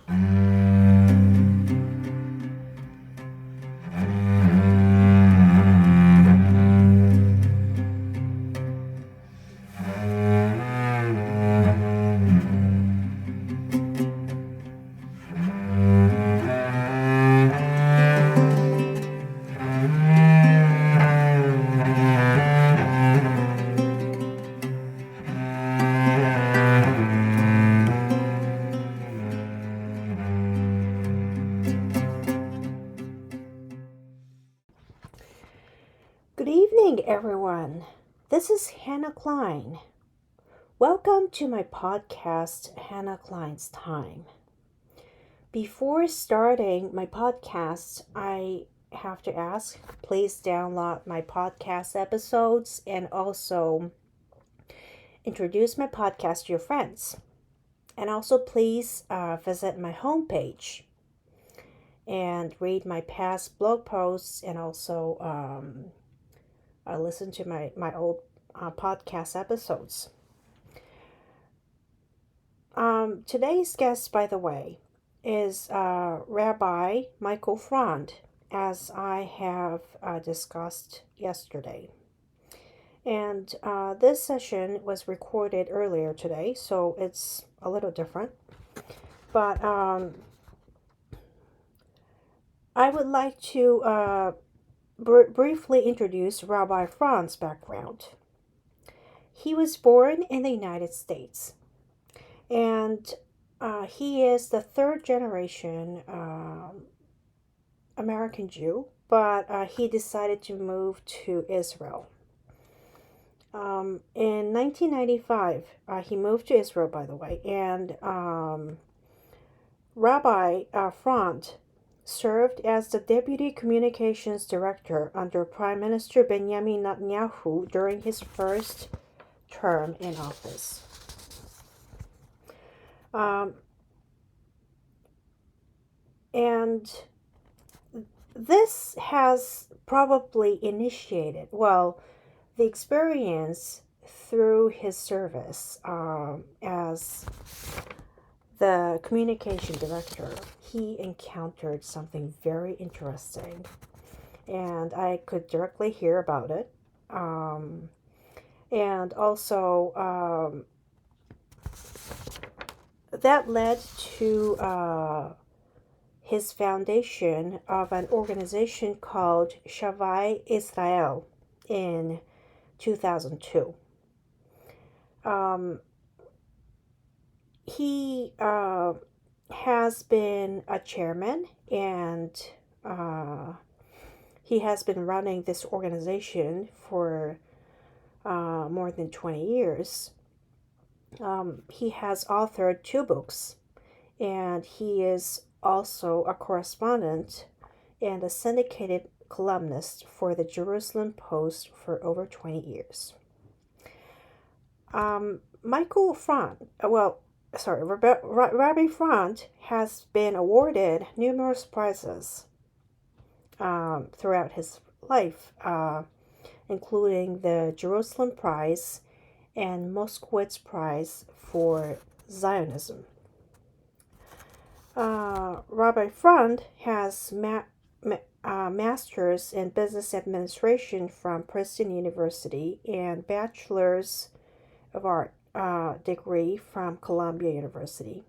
Good evening, everyone. This is Hannah Klein. Welcome to my podcast, Hannah Klein's Time. Before starting my podcast, I have to ask, please download my podcast episodes and also introduce my podcast to your friends. And also please visit my homepage and read my past blog posts and also listen to my old podcast episodes. Today's guest, by the way, is Rabbi Michael Freund, as I have discussed yesterday. And this session was recorded earlier today, so it's a little different. But I would like to briefly introduce Rabbi Freund's background. He was born in the United States, and he is the third generation American Jew, but he decided to move to Israel. In 1995, he moved to Israel, by the way, and Rabbi Freund served as the Deputy Communications Director under Prime Minister Beniyamin Netanyahu during his first term in office. And this has probably initiated, the experience through his service as the communication director. He encountered something very interesting, and I could directly hear about it. And also, that led to his foundation of an organization called Shavei Israel in 2002. He has been a chairman, and he has been running this organization for more than 20 years. He has authored 2 books, and he is also a correspondent and a syndicated columnist for the Jerusalem Post for over 20 years. Michael Freund, Rabbi Freund has been awarded numerous prizes throughout his life, including the Jerusalem Prize and Moskowitz Prize for Zionism. Rabbi Freund has master's in business administration from Princeton University and bachelor's of art degree from Columbia University.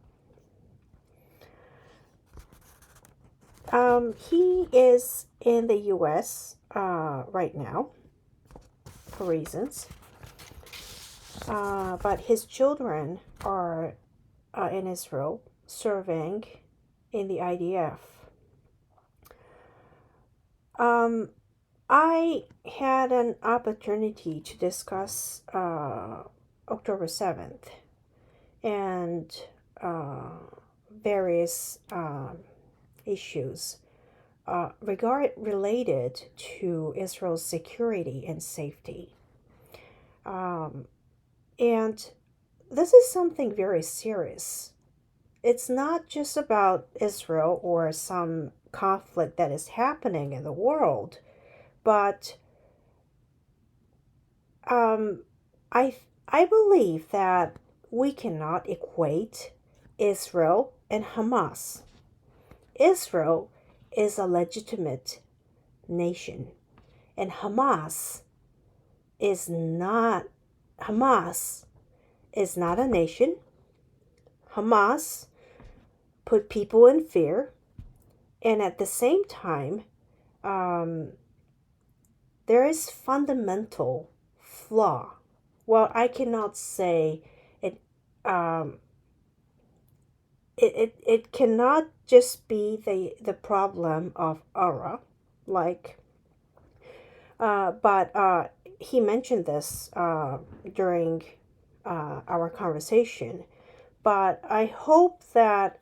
He is in the U.S. Right now for reasons, but his children are in Israel serving in the IDF. I had an opportunity to discuss October 7th and various issues related to Israel's security and safety. And this is something very serious. It's not just about Israel or some conflict that is happening in the world, but I believe that we cannot equate Israel and Hamas. Israel is a legitimate nation, and is not Hamas is not a nation. Hamas put people in fear, and at the same time, um, there is fundamental flaw. Well, I cannot say it. Um, it cannot just be the problem of aura, like. But he mentioned this during our conversation. But I hope that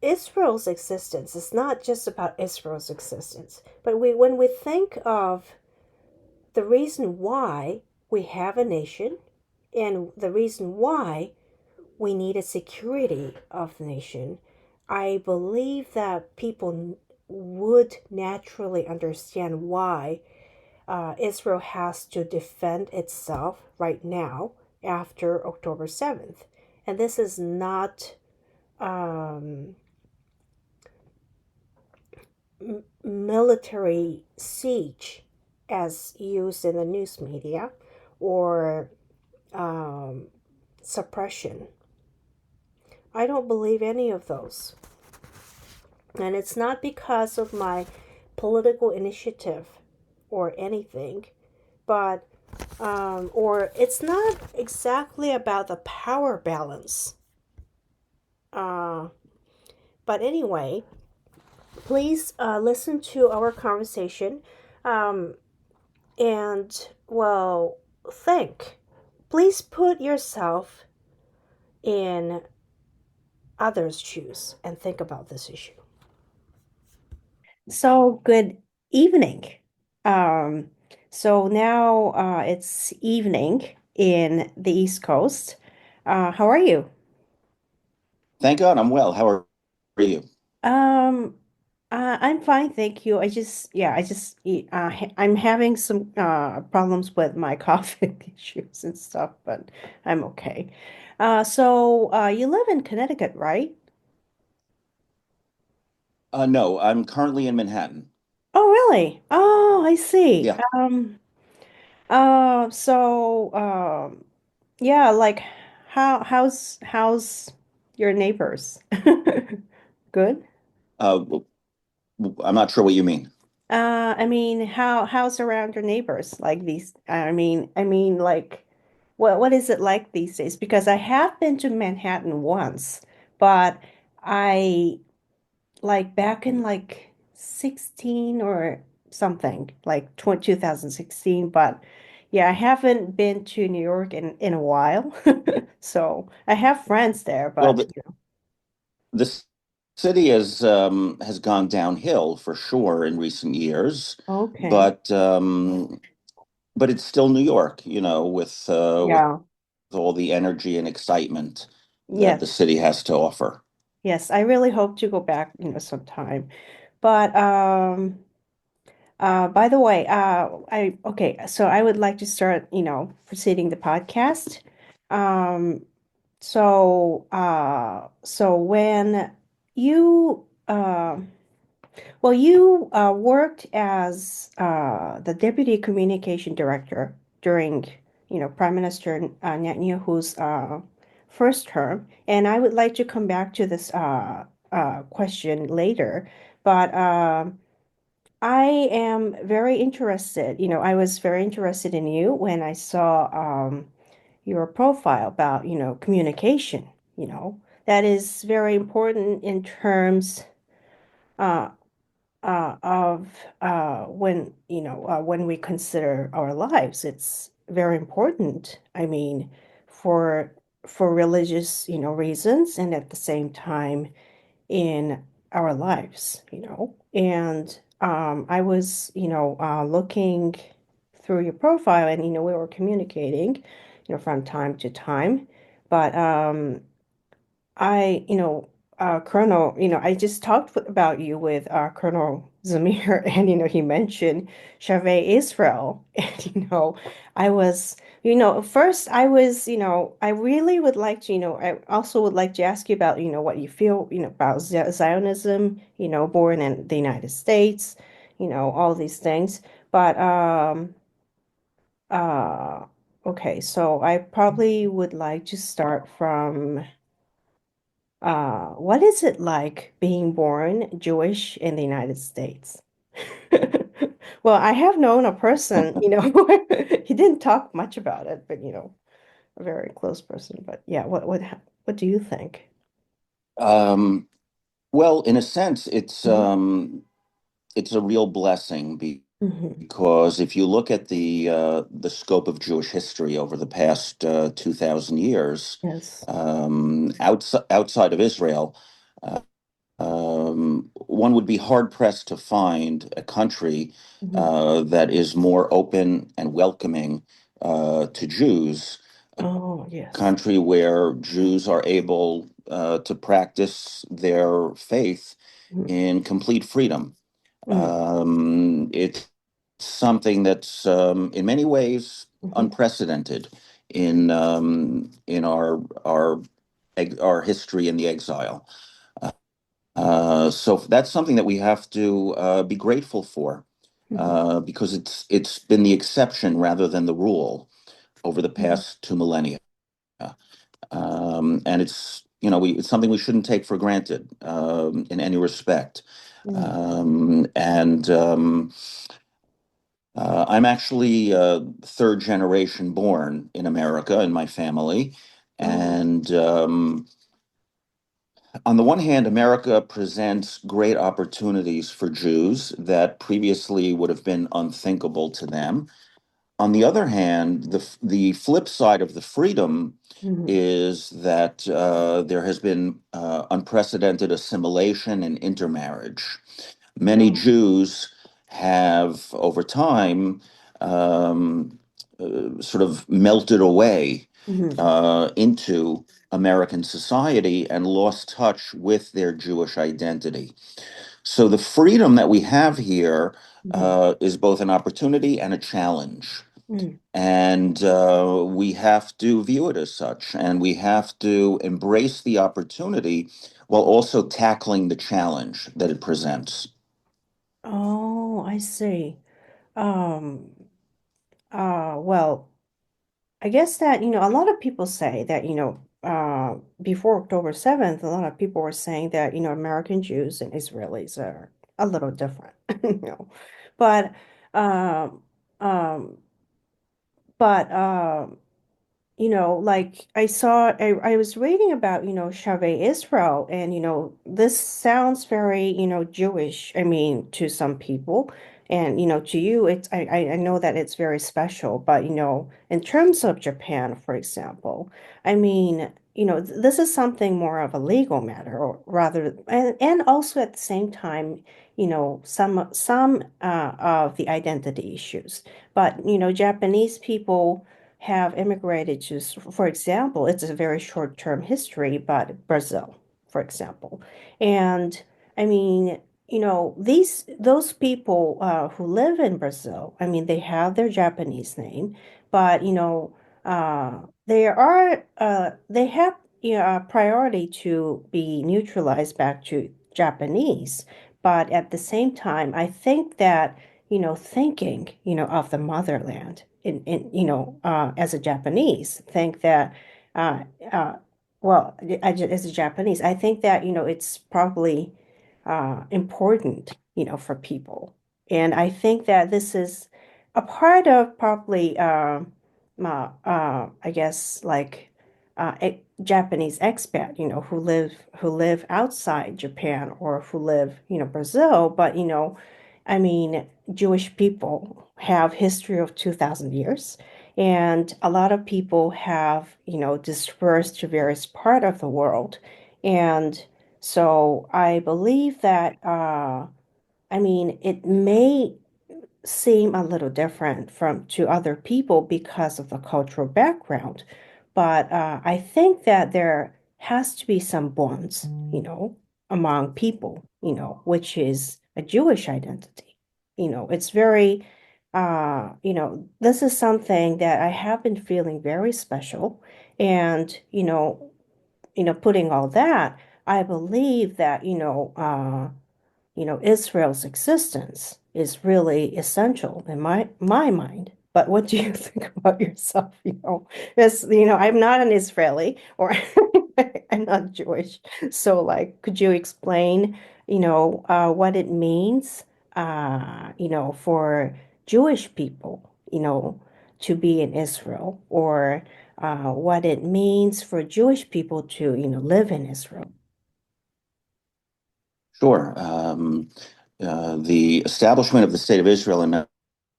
Israel's existence is not just about Israel's existence, but when we think of the reason why we have a nation and the reason why we need a security of the nation, I believe that people would naturally understand why Israel has to defend itself right now after October 7th. And this is not um, military siege as used in the news media or um, suppression. I don't believe any of those. And it's not because of my political initiative or anything, but, or it's not exactly about the power balance. Uh, but anyway, please listen to our conversation um, and, well, think. Please put yourself in others' shoes and think about this issue. So, good evening. Um, so now it's evening in the East Coast. How are you? Thank God I'm well. How are you? Um, I'm fine, thank you. I'm having some problems with my coughing issues and stuff, but I'm okay. You live in Connecticut, right? No, I'm currently in Manhattan. Oh, really? Oh, I see. Yeah. So yeah, like how's your neighbors? Good? W- I'm not sure what you mean. I mean, how's around your neighbors like these? I mean, like, what is it like these days? Because I have been to Manhattan once, but I like back in like 16 or something, like 2016. But yeah, I haven't been to New York in a while, so I have friends there, Well, but the city has gone downhill for sure in recent years, okay, but but it's still New York, with yeah, all the energy and excitement that the yes. city has to offer. Yes, I really hope to go back, sometime. But by the way, so I would like to start, proceeding the podcast. Um, so when you you worked as the deputy communication director during, Prime Minister Netanyahu's first term, and I would like to come back to this question later, but I am very interested. I was very interested in you when I saw your profile about, communication. That is very important in terms uh, of when we consider our lives. It's very important. I mean, for religious, reasons, and at the same time in our lives. And I was, looking through your profile, and we were communicating, from time to time. But I, Colonel, I just talked about you with Colonel Zamir, and he mentioned Shavei Israel, and I was, first I was, I really would like to, I also would like to ask you about, what you feel, about Zionism, born in the United States, all these things. But uh, okay, so I probably would like to start from. What is it like being born Jewish in the United States? Well, I have known a person, he didn't talk much about it, but a very close person. But yeah, what do you think? Um, well, in a sense, Hmm. it's a real blessing Hmm. because if you look at the scope of Jewish history over the past 2,000 years, Yes. outside of Israel, uh, one would be hard pressed to find a country Hmm. that is more open and welcoming to Jews, Oh, yes. country where Jews are able to practice their faith in complete freedom. Mm-hmm. It's something that's in many ways Hmm. unprecedented in our history in the exile. So that's something that we have to be grateful for Hmm. because it's been the exception rather than the rule over the Hmm. past 2 millennia. And it's something we shouldn't take for granted in any respect. Hmm. And I'm actually third generation born in America in my family. Oh. And on the one hand, America presents great opportunities for Jews that previously would have been unthinkable to them. On the other hand, the flip side of the freedom Hmm. is that there has been unprecedented assimilation and intermarriage. Many Oh. Jews have, over time, sort of melted away Hmm. into American society and lost touch with their Jewish identity. So the freedom that we have here Hmm. is both an opportunity and a challenge. Hmm. And we have to view it as such, and we have to embrace the opportunity while also tackling the challenge that it presents. Oh, I see. Um, well, I guess that, a lot of people say that, before October 7th, a lot of people were saying that, American Jews and Israelis are a little different, you know. But, um, um, but like I was reading about, Shavei Israel, and, this sounds very, Jewish, I mean, to some people. And, to you, I know that it's very special, but, in terms of Japan, for example, I mean, this is something more of a legal matter, or rather, and also at the same time, some of the identity issues. But, Japanese people have immigrated to, for example, it's a very short-term history, but Brazil, for example. And I mean, those people who live in Brazil, I mean, they have their Japanese name, but they have a priority to be neutralized back to Japanese. But at the same time, I think that thinking, of the motherland as a Japanese, think that, uh, uh, well, as a Japanese, I think that, it's probably important, for people. And I think that this is a part of probably, I guess, like Japanese expat, who live outside Japan or who live, Brazil, but I mean, Jewish people have history of 2,000 years, and a lot of people have, dispersed to various part of the world. And so I believe that, I mean, it may seem a little different from to other people because of the cultural background. But I think that there has to be some bonds, among people, which is a Jewish identity. It's very, this is something that I have been feeling very special. And, putting all that, I believe that, Israel's existence is really essential in my mind. But what do you think about yourself? I'm not an Israeli or I'm not Jewish. So like, could you explain, what it means, for Jewish people, to be in Israel or what it means for Jewish people to, live in Israel? Sure. The establishment of the State of Israel in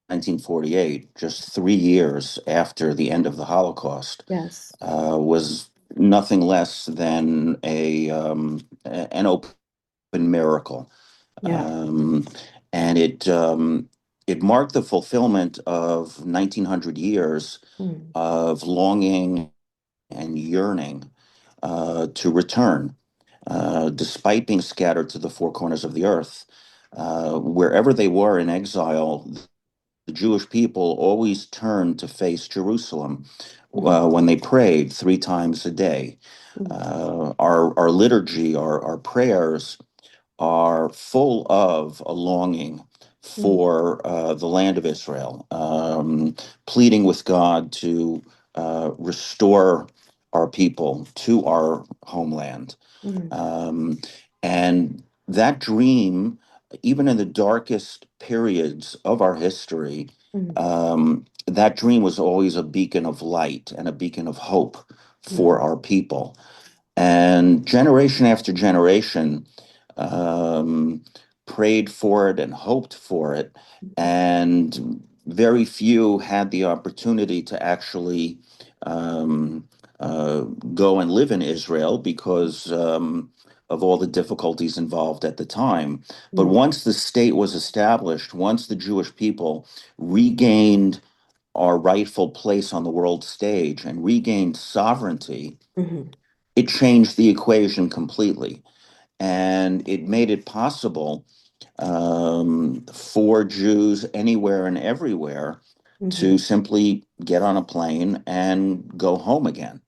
1948, just 3 years after the end of the Holocaust, Yes. was nothing less than an open miracle. Yeah. Um, and it marked the fulfillment of 1900 years Mm, of longing and yearning to return, despite being scattered to the four corners of the earth. Wherever they were in exile, the Jewish people always turned to face Jerusalem mhm, when they prayed 3 times a day. mm, Our liturgy, our prayers are full of a longing mm, for the land of Israel, pleading with God to restore our people to our homeland. mm, Um, and that dream, even in the darkest periods of our history, mm, that dream was always a beacon of light and a beacon of hope for mhm, our people. And generation after generation um, prayed for it and hoped for it. mhm, And very few had the opportunity to actually um, uh, go and live in Israel because of all the difficulties involved at the time. But mm, once the state was established, once the Jewish people regained our rightful place on the world stage and regained sovereignty, mhm, it changed the equation completely. And it made it possible for Jews anywhere and everywhere to mhm, simply get on a plane and go home again.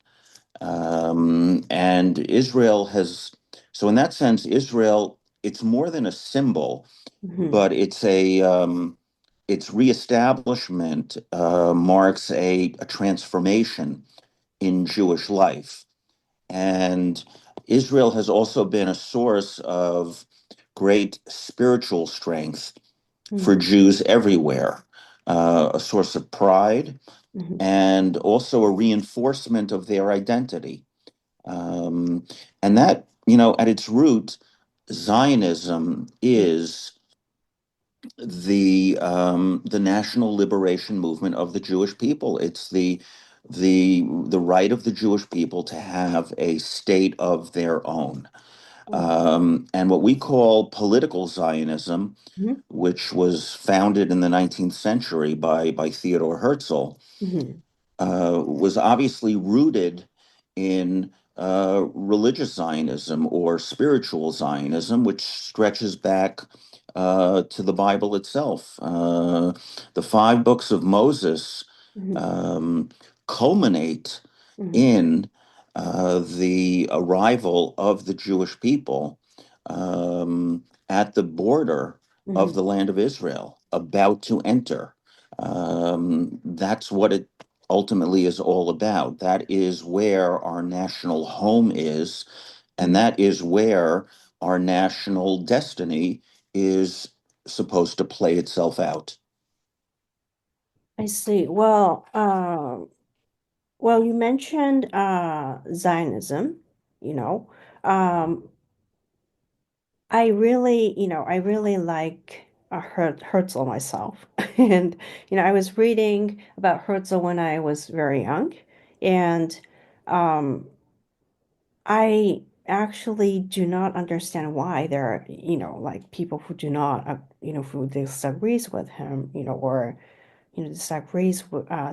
And Israel has, so in that sense, Israel, it's more than a symbol, mhm, but its reestablishment marks a transformation in Jewish life. And Israel has also been a source of great spiritual strength for mhm, Jews everywhere, a source of pride mhm. and also a reinforcement of their identity. Um, and that, at its root, Zionism is the national liberation movement of the Jewish people. It's the right of the Jewish people to have a state of their own. Oh, And what we call political Zionism, mhm, which was founded in the 19th century by Theodore Herzl, mhm, was obviously rooted in religious Zionism or spiritual Zionism, which stretches back to the Bible itself. The five books of Moses mhm, um, culminate mhm, in the arrival of the Jewish people at the border of mhm. the land of Israel, about to enter. That's what it ultimately is all about. That is where our national home is, and Mhm. that is where our national destiny is supposed to play itself out. I see. Well, you mentioned Zionism, you know. Um, I really like Herzl myself. And, I was reading about Herzl when I was very young. And um, I actually do not understand why there are, like people who do not, who disagrees with him, or,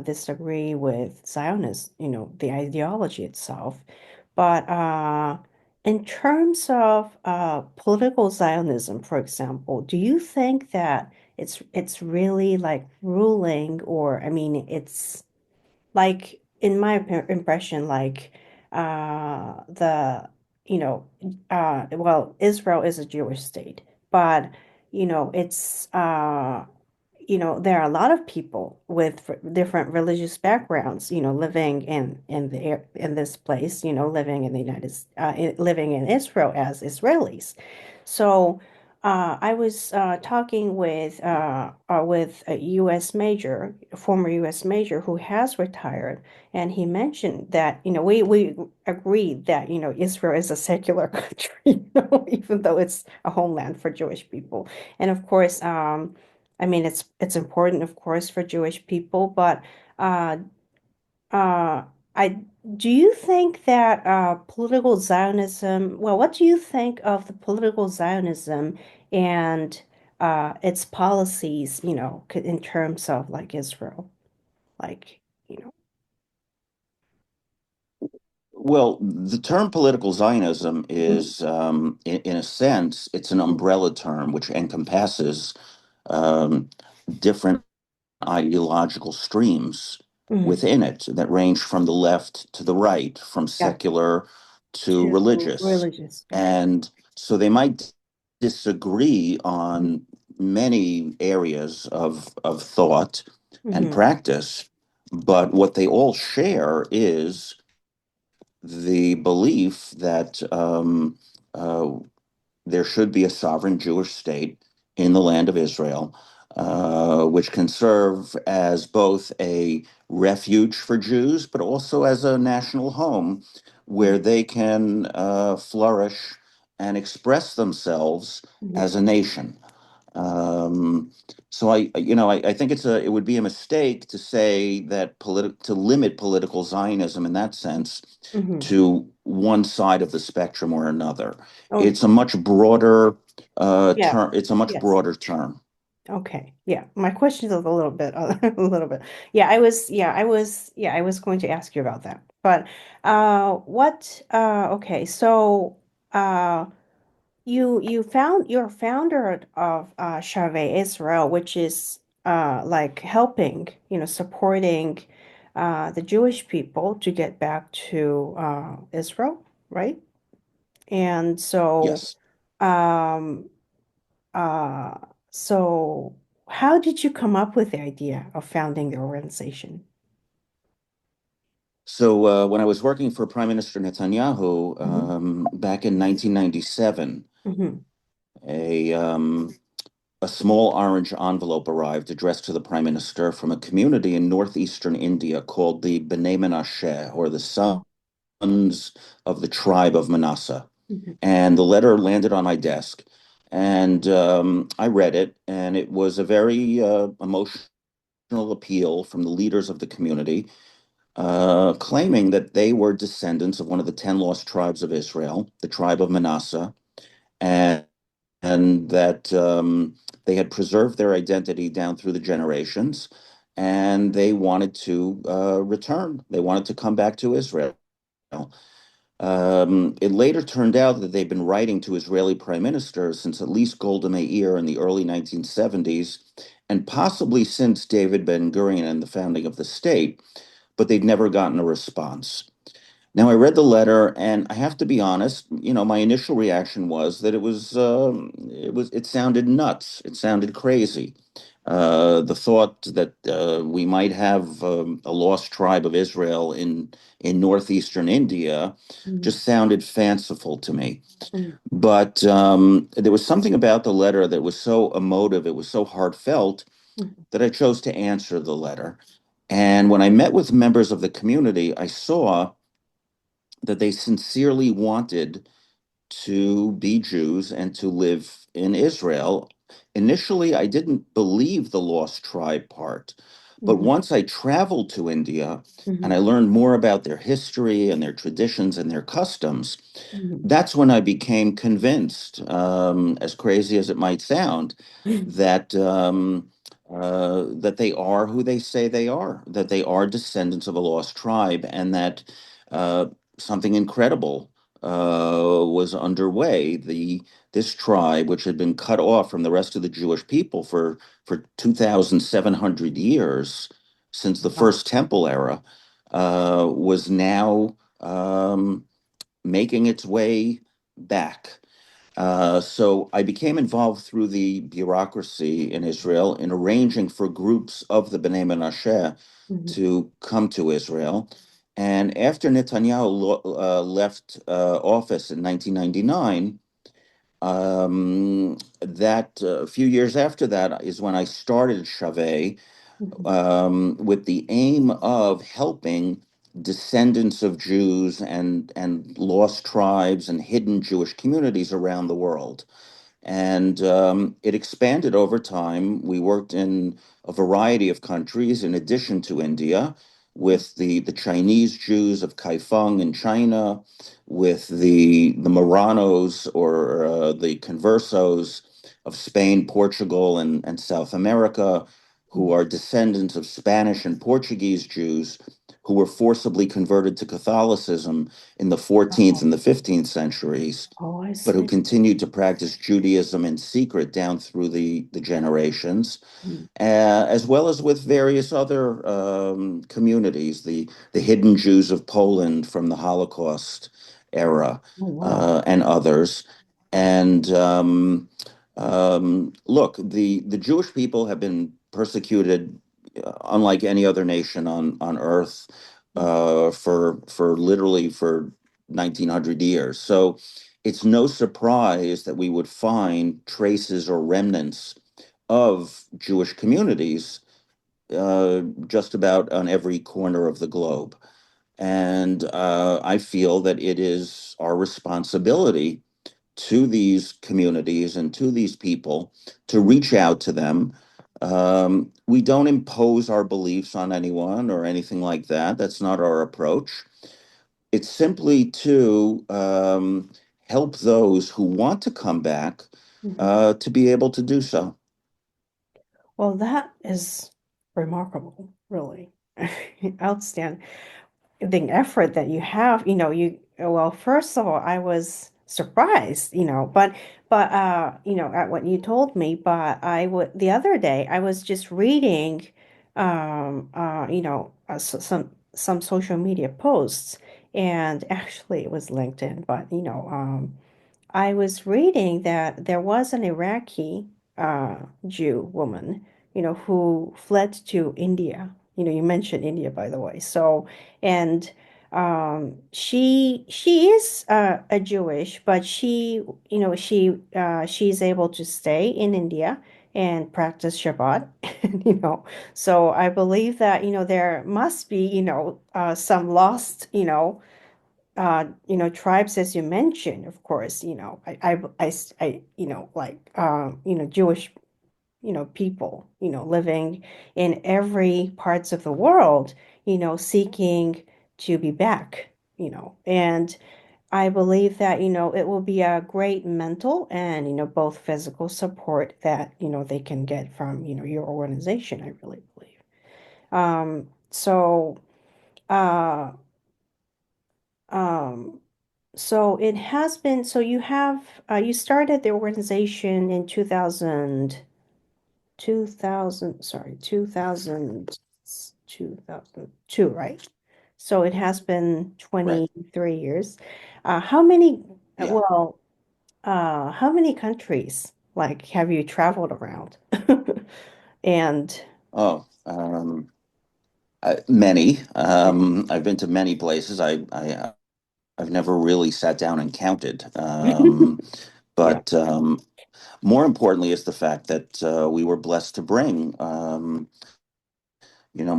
disagree with Zionist, the ideology itself. But in terms of political Zionism, for example, do you think that it's really like ruling, or I mean, it's like in my impression, like the well, Israel is a Jewish state, but it's there are a lot of people with different religious backgrounds, living in this place, living in the living in Israel as Israelis. So I was talking with a U.S. major, a former U.S. major who has retired, and he mentioned that we agreed that Israel is a secular country, even though it's a homeland for Jewish people, and of course. I mean, it's important, of course, for Jewish people, but uh, uh, I do you think that political Zionism, well, what do you think of the political Zionism and its policies, in terms of like Israel, like, you know, Well, the term political Zionism mhm, is, in a sense, it's an mhm, umbrella term which encompasses um, different ideological streams mhm, within it that range from the left to the right, from yeah, secular to to religious. religious, yeah. And so they might disagree Mhm, on many areas of thought and mhm, practice, but what they all share is the belief that uh, there should be a sovereign Jewish state in the land of Israel, which can serve as both a refuge for Jews, but also as a national home where mhm, they can flourish and express themselves mhm, as a nation. Um, so I think it would be a mistake to say that to limit political Zionism in that sense mhm. to one side of the spectrum or another. Oh, It's a much broader yeah. term. It's a much Yes. broader term. Okay. Yeah. My question is a little bit, a little bit. Yeah, I was going to ask you about that. But okay. So uh you found you're founder of Shavei Israel, which is like helping, supporting the Jewish people to get back to Israel, right? And so Yes. um uh, so how did you come up with the idea of founding the organization? So when I was working for Prime Minister Netanyahu Hmm. back in 1997, Hmm. a um, a small orange envelope arrived addressed to the prime minister from a community in northeastern India called the Bnei Menashe, or the sons of the tribe of Manasseh. Hmm. And the letter landed on my desk, and I read it, and it was a very emotional appeal from the leaders of the community, claiming that they were descendants of one of the 10 lost tribes of Israel, the tribe of Manasseh, and that they had preserved their identity down through the generations, and they wanted to return. They wanted to come back to Israel. It later turned out that they'd been writing to Israeli prime ministers since at least Golda Meir in the early 1970s, and possibly since David Ben-Gurion and the founding of the state, but they'd never gotten a response. Now, I read the letter, and I have to be honest. My initial reaction was that it sounded nuts. It sounded crazy. The thought that we might have a lost tribe of Israel in northeastern India Hmm. just sounded fanciful to me. Hmm. But there was something about the letter that was so emotive, it was so heartfelt, Hmm. that I chose to answer the letter. And when I met with members of the community, I saw that they sincerely wanted to be Jews and to live in Israel. Initially, I didn't believe the lost tribe part, but Hmm. once I traveled to India and I Hmm. learned more about their history and their traditions and their customs, Hmm. that's when I became convinced, as crazy as it might sound, that that they are who they say they are, that they are descendants of a lost tribe, and that uh, something incredible was underway. This tribe, which had been cut off from the rest of the Jewish people for 2,700 years since the Wow. First Temple era, was now making its way back. So I became involved through the bureaucracy in Israel in arranging for groups of the Bnei Menashe Mhm. to come to Israel. And after Netanyahu left office in 1999, that a few years after that is when I started Shavei, Mhm. with the aim of helping descendants of Jews and lost tribes and hidden Jewish communities around the world. And it expanded over time. We worked in a variety of countries in addition to India, with the Chinese Jews of Kaifeng in China, with the Marranos or the Conversos of Spain, Portugal, and South America, who Mhm. are descendants of Spanish and Portuguese Jews who were forcibly converted to Catholicism in the 14th Oh, and the 15th centuries, oh, I but who see. continued to practice Judaism in secret down through the generations, Mhm. as well as with various other communities, the hidden Jews of Poland from the Holocaust era, Oh, wow. and others. And look, the Jewish people have been persecuted, unlike any other nation on earth, Mhm. for literally for 1900 years. So it's no surprise that we would find traces or remnants of Jewish communities just about on every corner of the globe. And I feel that it is our responsibility to these communities and to these people to reach out to them. We don't impose our beliefs on anyone or anything like that. That's not our approach. It's simply to help those who want to come back Mhm. to be able to do so. Well, that is remarkable, really. Outstanding. The effort that you have, well, first of all, I was surprised, at what you told me, but the other day I was just reading some social media posts, and actually it was LinkedIn, but I was reading that there was an Iraqi Jew woman, who fled to India. You mentioned India, by the way. So, and she is a Jewish, but she's able to stay in India and practice Shabbat, you know. So I believe that, there must be, some lost, tribes, as you mentioned, of course, Jewish, people, living in every parts of the world, seeking to be back, and I believe that, it will be a great mental and, both physical support that, they can get from, your organization, I really believe. So, uh, um, So it has been, so you started the organization in 2000, sorry, 2002, right? So it has been Right. 23 years. How many, Yeah. well, how many countries, like, have you traveled around? And, Oh, many. yeah, I've been to many places. I've never really sat down and counted. yeah. But more importantly is the fact that we were blessed to bring,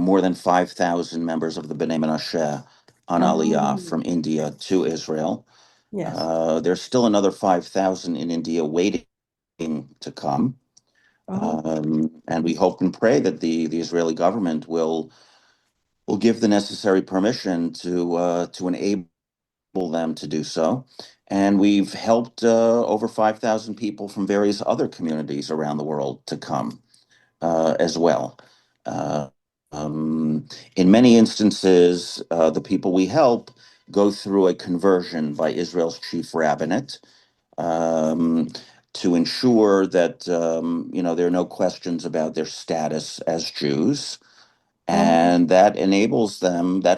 more than 5,000 members of the B'nai Menashe on Aliyah Um, from India to Israel. yes. There's still another 5,000 in India waiting to come. Oh, And we hope and pray that the Israeli government will give the necessary permission to enable them to do so. And we've helped over 5,000 people from various other communities around the world to come as well. Uh, um, in many instances, the people we help go through a conversion by Israel's chief rabbinate, um, to ensure that there are no questions about their status as Jews, Oh, and that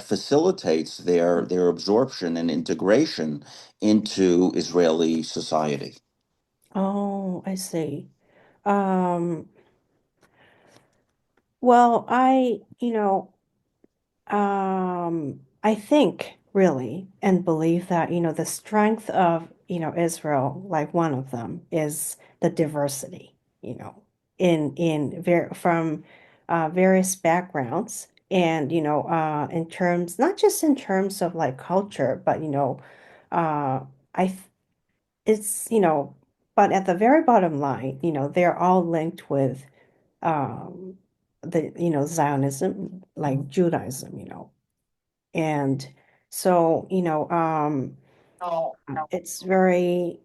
facilitates their absorption and integration into Israeli society. oh, I see. Um, well, I think really and believe that, the strength of, Israel, like one of them is the diversity, from various backgrounds and, in terms, not just in terms of like culture, but, uh, I, th- it's, but at the very bottom line, they're all linked with, um, Zionism, like Judaism, and so, it's very,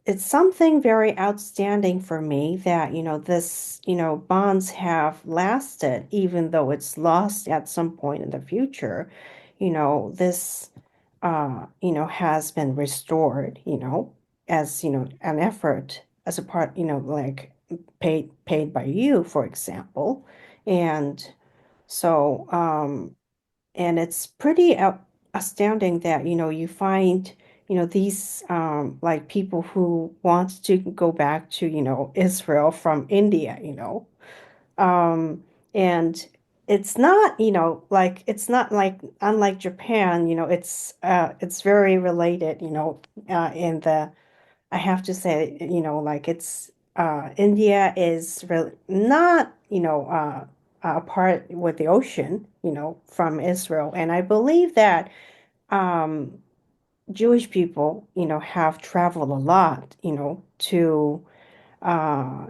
it's something very outstanding for me that, this, bonds have lasted, even though it's lost at some point in the future. This, has been restored, as, an effort as a part, like paid by you, for example. And so, and it's pretty astounding that, you find, these like people who want to go back to, Israel from India, Um, and it's not like unlike Japan, it's very related, in the I have to say, like it's India is really not, apart with the ocean, from Israel. And I believe that um, Jewish people, have traveled a lot, to uh,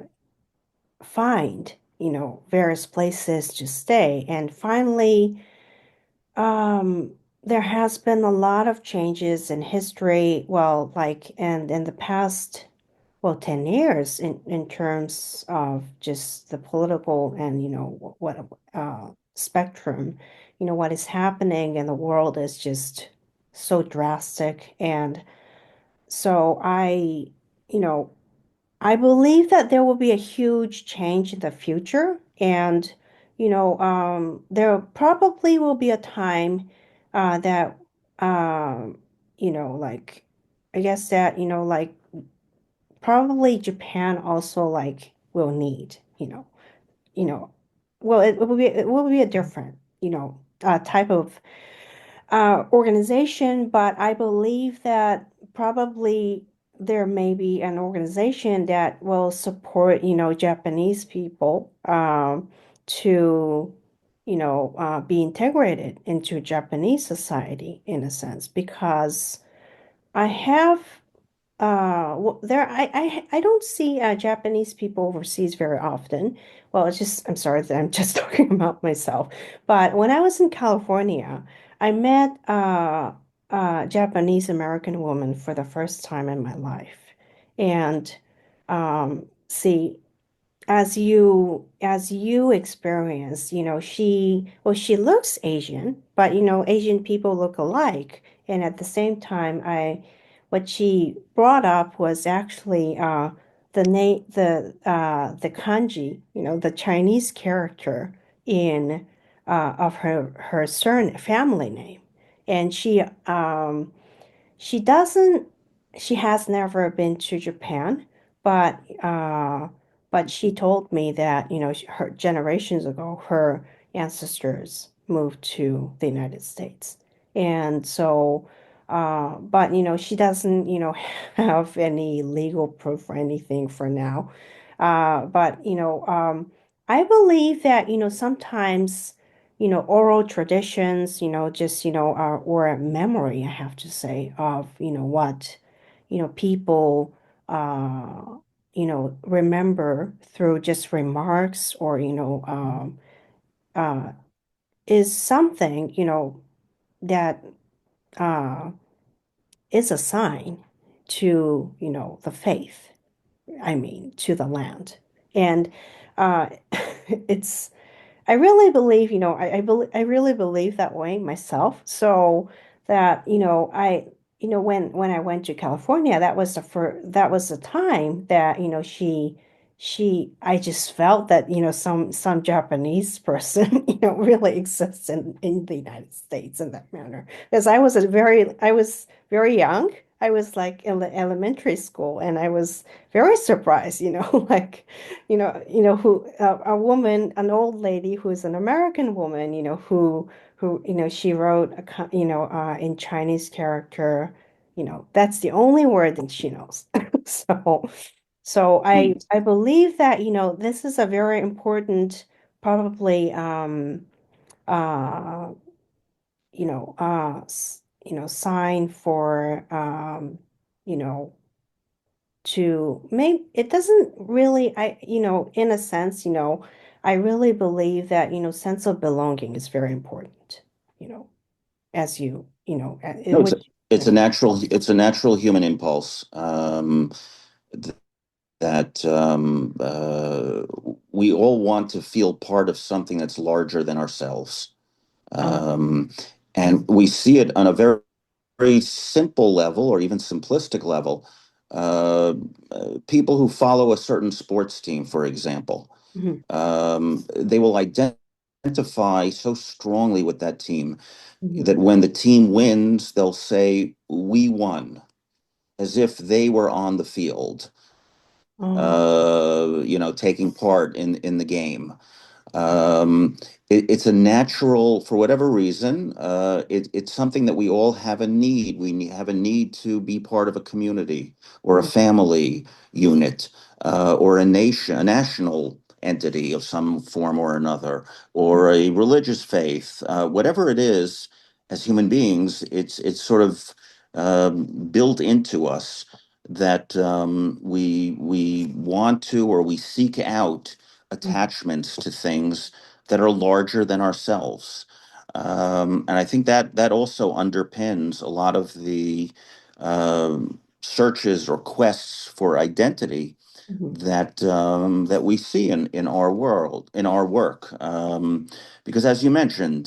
find, various places to stay. And finally, um, there has been a lot of changes in history. Well, like, and in the past, well, 10 years in terms of just the political and, what spectrum, what is happening in the world is just so drastic. And so you know, I believe that there will be a huge change in the future. And, there probably will be a time that, um, like, I guess that, like, probably Japan also like will need, you know, well, it will be a different, type of organization, but I believe that probably there may be an organization that will support, Japanese people to, be integrated into Japanese society in a sense, because I have well, I don't see Japanese people overseas very often. Well, it's just, I'm sorry that I'm just talking about myself. But when I was in California, I met a Japanese American woman for the first time in my life. And see, as you experienced, she looks Asian, but Asian people look alike. And at the same time, I what she brought up was actually the kanji, the Chinese character in of her surname family name. And she doesn't, she has never been to Japan, but she told me that, her generations ago, her ancestors moved to the United States. And so, but she doesn't, have any legal proof or anything for now. But I believe that, sometimes oral traditions, just, or a memory, I have to say, of, what, people, remember through just remarks or, uh, is something, that uh, is a sign to, the faith, I mean, to the land. And uh, it's, I really believe, I really believe that way myself. So that, when I went to California, that was the time that, I just felt that, some Japanese person, really exists in the United States in that manner. Because I was very young. I was like in the elementary school, and I was very surprised, like, a woman, an old lady who's an American woman, who, she wrote in Chinese character, that's the only word that she knows. So, I believe that, this is a very important, probably, uh, sign for, you know, to maybe it doesn't really, in a sense, I really believe that, sense of belonging is very important, you know, as No, which, it's a natural human impulse, th- that we all want to feel part of something that's larger than ourselves. uh, Um, and we see it on a very, very simple level or even simplistic level. Uh, People who follow a certain sports team, for example, mhm, they will identify so strongly with that team mhm. that when the team wins, they'll say, "We won," as if they were on the field, Oh, taking part in the game. Um, it's a natural, for whatever reason, it's something that we all have a need. Have a need to be part of a community or a mhm, family unit, or a national entity of some form or another, or a religious faith, whatever it is. As human beings, it's sort of built into us that we want to, or we seek out mhm, attachments to things that are larger than ourselves. And I think that also underpins a lot of the searches or quests for identity mhm, that we see in our world, in our work. Because as you mentioned,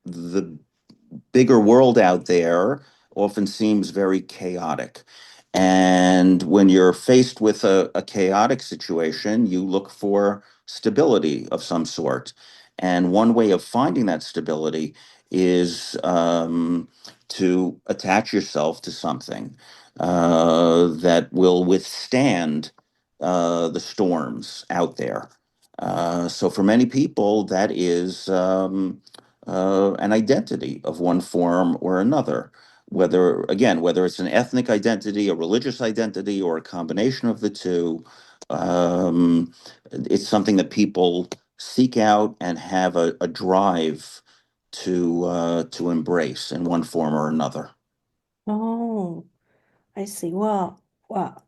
the bigger world out there often seems very chaotic. And when you're faced with a chaotic situation, you look for stability of some sort. And one way of finding that stability is to attach yourself to something that will withstand the storms out there. So for many people, that is an identity of one form or another. Whether it's an ethnic identity, a religious identity, or a combination of the two, it's something that people seek out and have a drive to embrace in one form or another. oh, I see.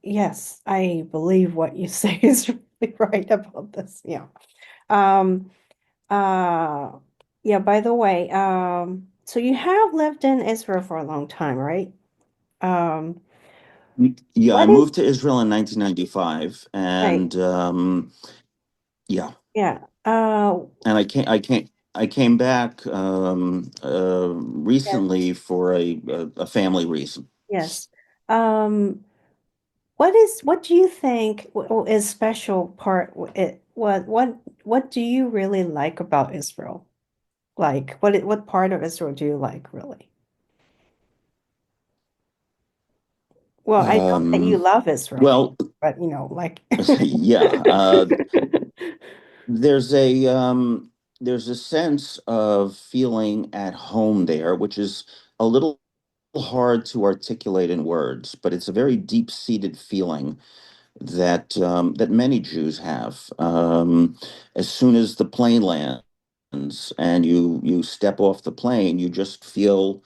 Yes, I believe what you say is really right about this. Yeah. Um, uh, yeah, by the way, so you have lived in Israel for a long time, right? Um, Yeah, I what is moved to Israel in 1995, right? and yeah, Yeah. and I came back Yes, recently for a family reason. yes. Um, what do you think is special part what do you really like about Israel? Like what part of Israel do you like really? Well, I know that you Um, love Israel, well, but like yeah, there's there's a sense of feeling at home there, which is a little hard to articulate in words, but it's a very deep-seated feeling that many Jews have. As soon as the plane lands and you step off the plane, you just feel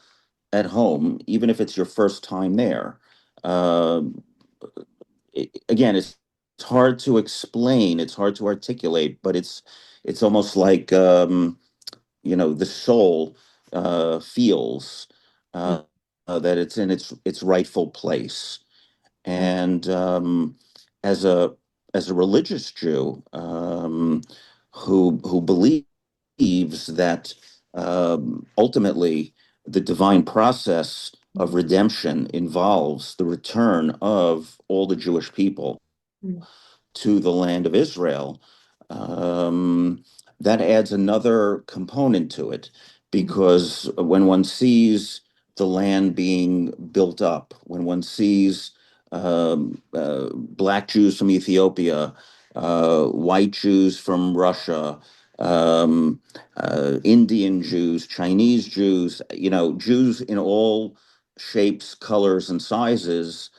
at home, even if it's your first time there. Um, Again, it's hard to explain, it's hard to articulate, but it's almost like the soul feels that it's in its rightful place. Oh, And as a religious Jew, who believes that ultimately, the divine process of redemption involves the return of all the Jewish people Mm. to the land of Israel, um, that adds another component to it Mm. because when one sees the land being built up, when one sees Black Jews from Ethiopia, white Jews from Russia, Indian Jews, Chinese Jews, Jews in all shapes, colors, and sizes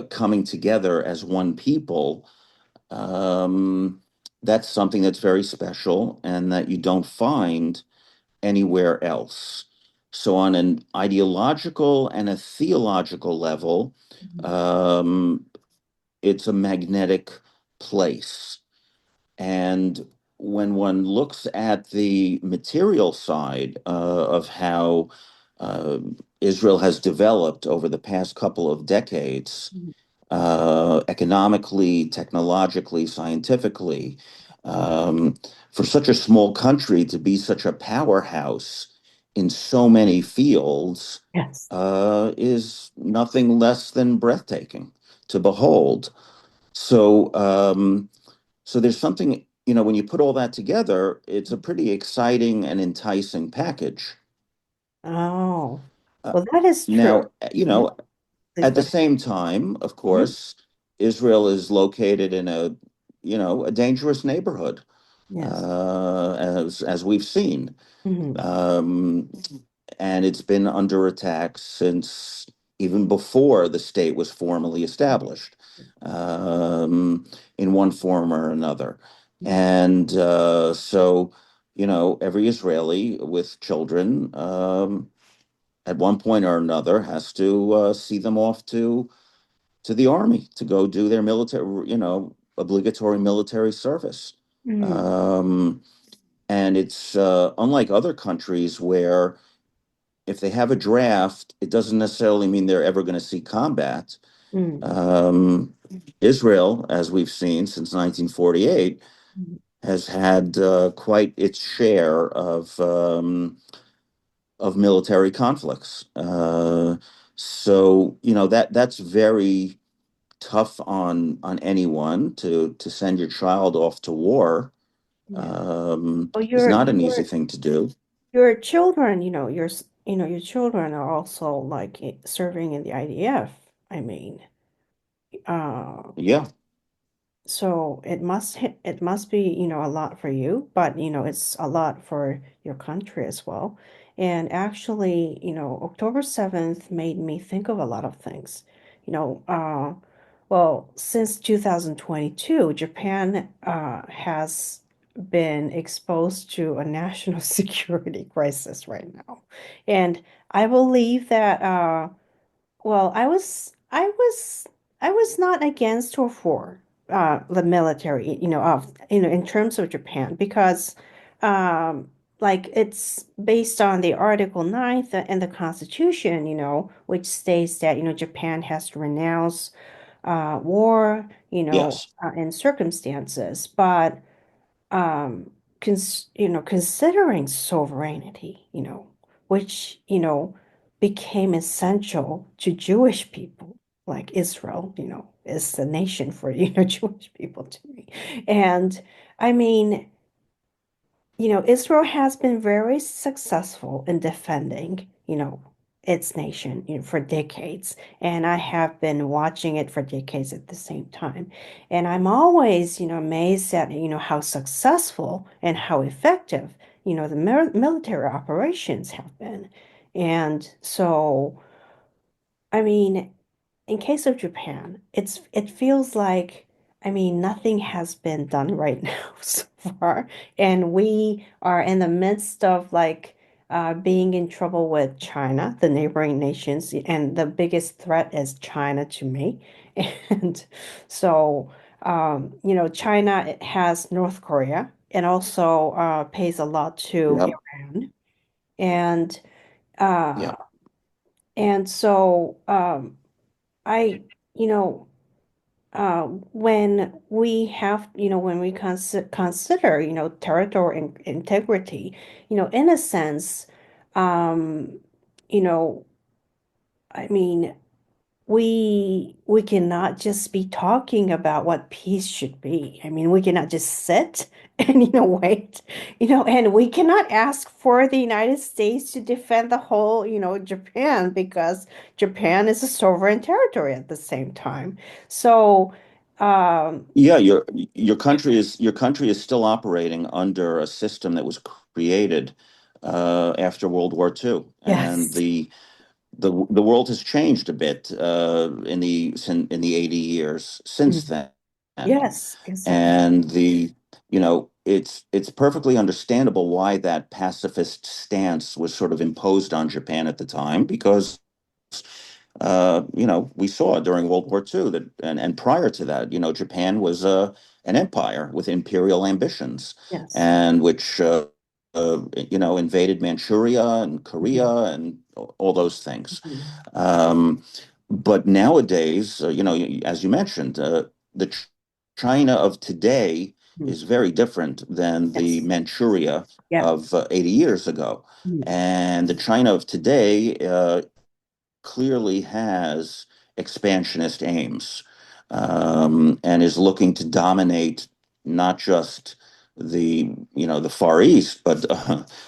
coming together as one people, um, that's something that's very special and that you don't find anywhere else. So, on an ideological and a theological level, Mm. um, it's a magnetic place. And when one looks at the material side of how uh, Israel has developed over the past couple of decades, Mm. economically, technologically, scientifically, um, for such a small country to be such a powerhouse in so many fields Yes. is nothing less than breathtaking to behold. So, so there's something, when you put all that together, it's a pretty exciting and enticing package. Oh, Uh, well, that is true. Now, Yeah, please at go the ahead. same time, of Mhm. course, Israel is located in a dangerous neighborhood, Yes. as we've seen. Hmm. Um, and it's been under attack since even before the state was formally established, in one form or another. And so, every Israeli with children, at one point or another, has to see them off to the army to go do their military, obligatory military service. Mm. Um, and it's unlike other countries where if they have a draft, it doesn't necessarily mean they're ever going to see combat. Mm. Um, Israel, as we've seen since 1948, Mm. has had quite its share of military conflicts. So that's very tough on anyone to send your child off to war. Yeah. Oh, Is not an easy thing to do. your children, your children are also like serving in the IDF. I mean, uh, Yeah, so it must be, a lot for you, but it's a lot for your country as well. And actually, October 7th made me think of a lot of things. You know, uh, well, since 2022, Japan has been exposed to a national security crisis right now. And I believe that well, I was not against or for the military, in terms of Japan because like it's based on the Article 9th and the Constitution, which states that, Japan has to renounce war, yes, in circumstances, but considering sovereignty, which, became essential to Jewish people, like Israel, is the nation for, Jewish people to me. And I mean, Israel has been very successful in defending, its nation, for decades. And I have been watching it for decades at the same time. And I'm always, amazed at, how successful and how effective, the military operations have been. And so, I mean, in case of Japan, it feels like, I mean, nothing has been done right now so far, and we are in the midst of like being in trouble with China, the neighboring nations, and the biggest threat is China to me. And so, China it has North Korea and also pays a lot to yep, Iran, and uh, yep, so I, you know, when we have, when we consider, territorial integrity, in a sense, you know, I mean, we cannot just be talking about what peace should be. I mean, we cannot just sit and wait, and we cannot ask for the United States to defend the whole, Japan because Japan is a sovereign territory at the same time. So, um, Yeah, your country is still operating under a system that was created after World War II, and yes, the world has changed a bit in the 80 years since mm, then. yes, exactly. And it's perfectly understandable why that pacifist stance was sort of imposed on Japan at the time, because we saw during World War II that, and prior to that, Japan was an empire with imperial ambitions, Yes. and which invaded Manchuria and Korea Mhm. and all those things. Mhm. Um, but nowadays, as you mentioned, the China of today Mhm. is very different than the Yes. Manchuria Yeah. of 80 years ago. Mhm. And the China of today clearly has expansionist aims, and is looking to dominate not just the Far East, but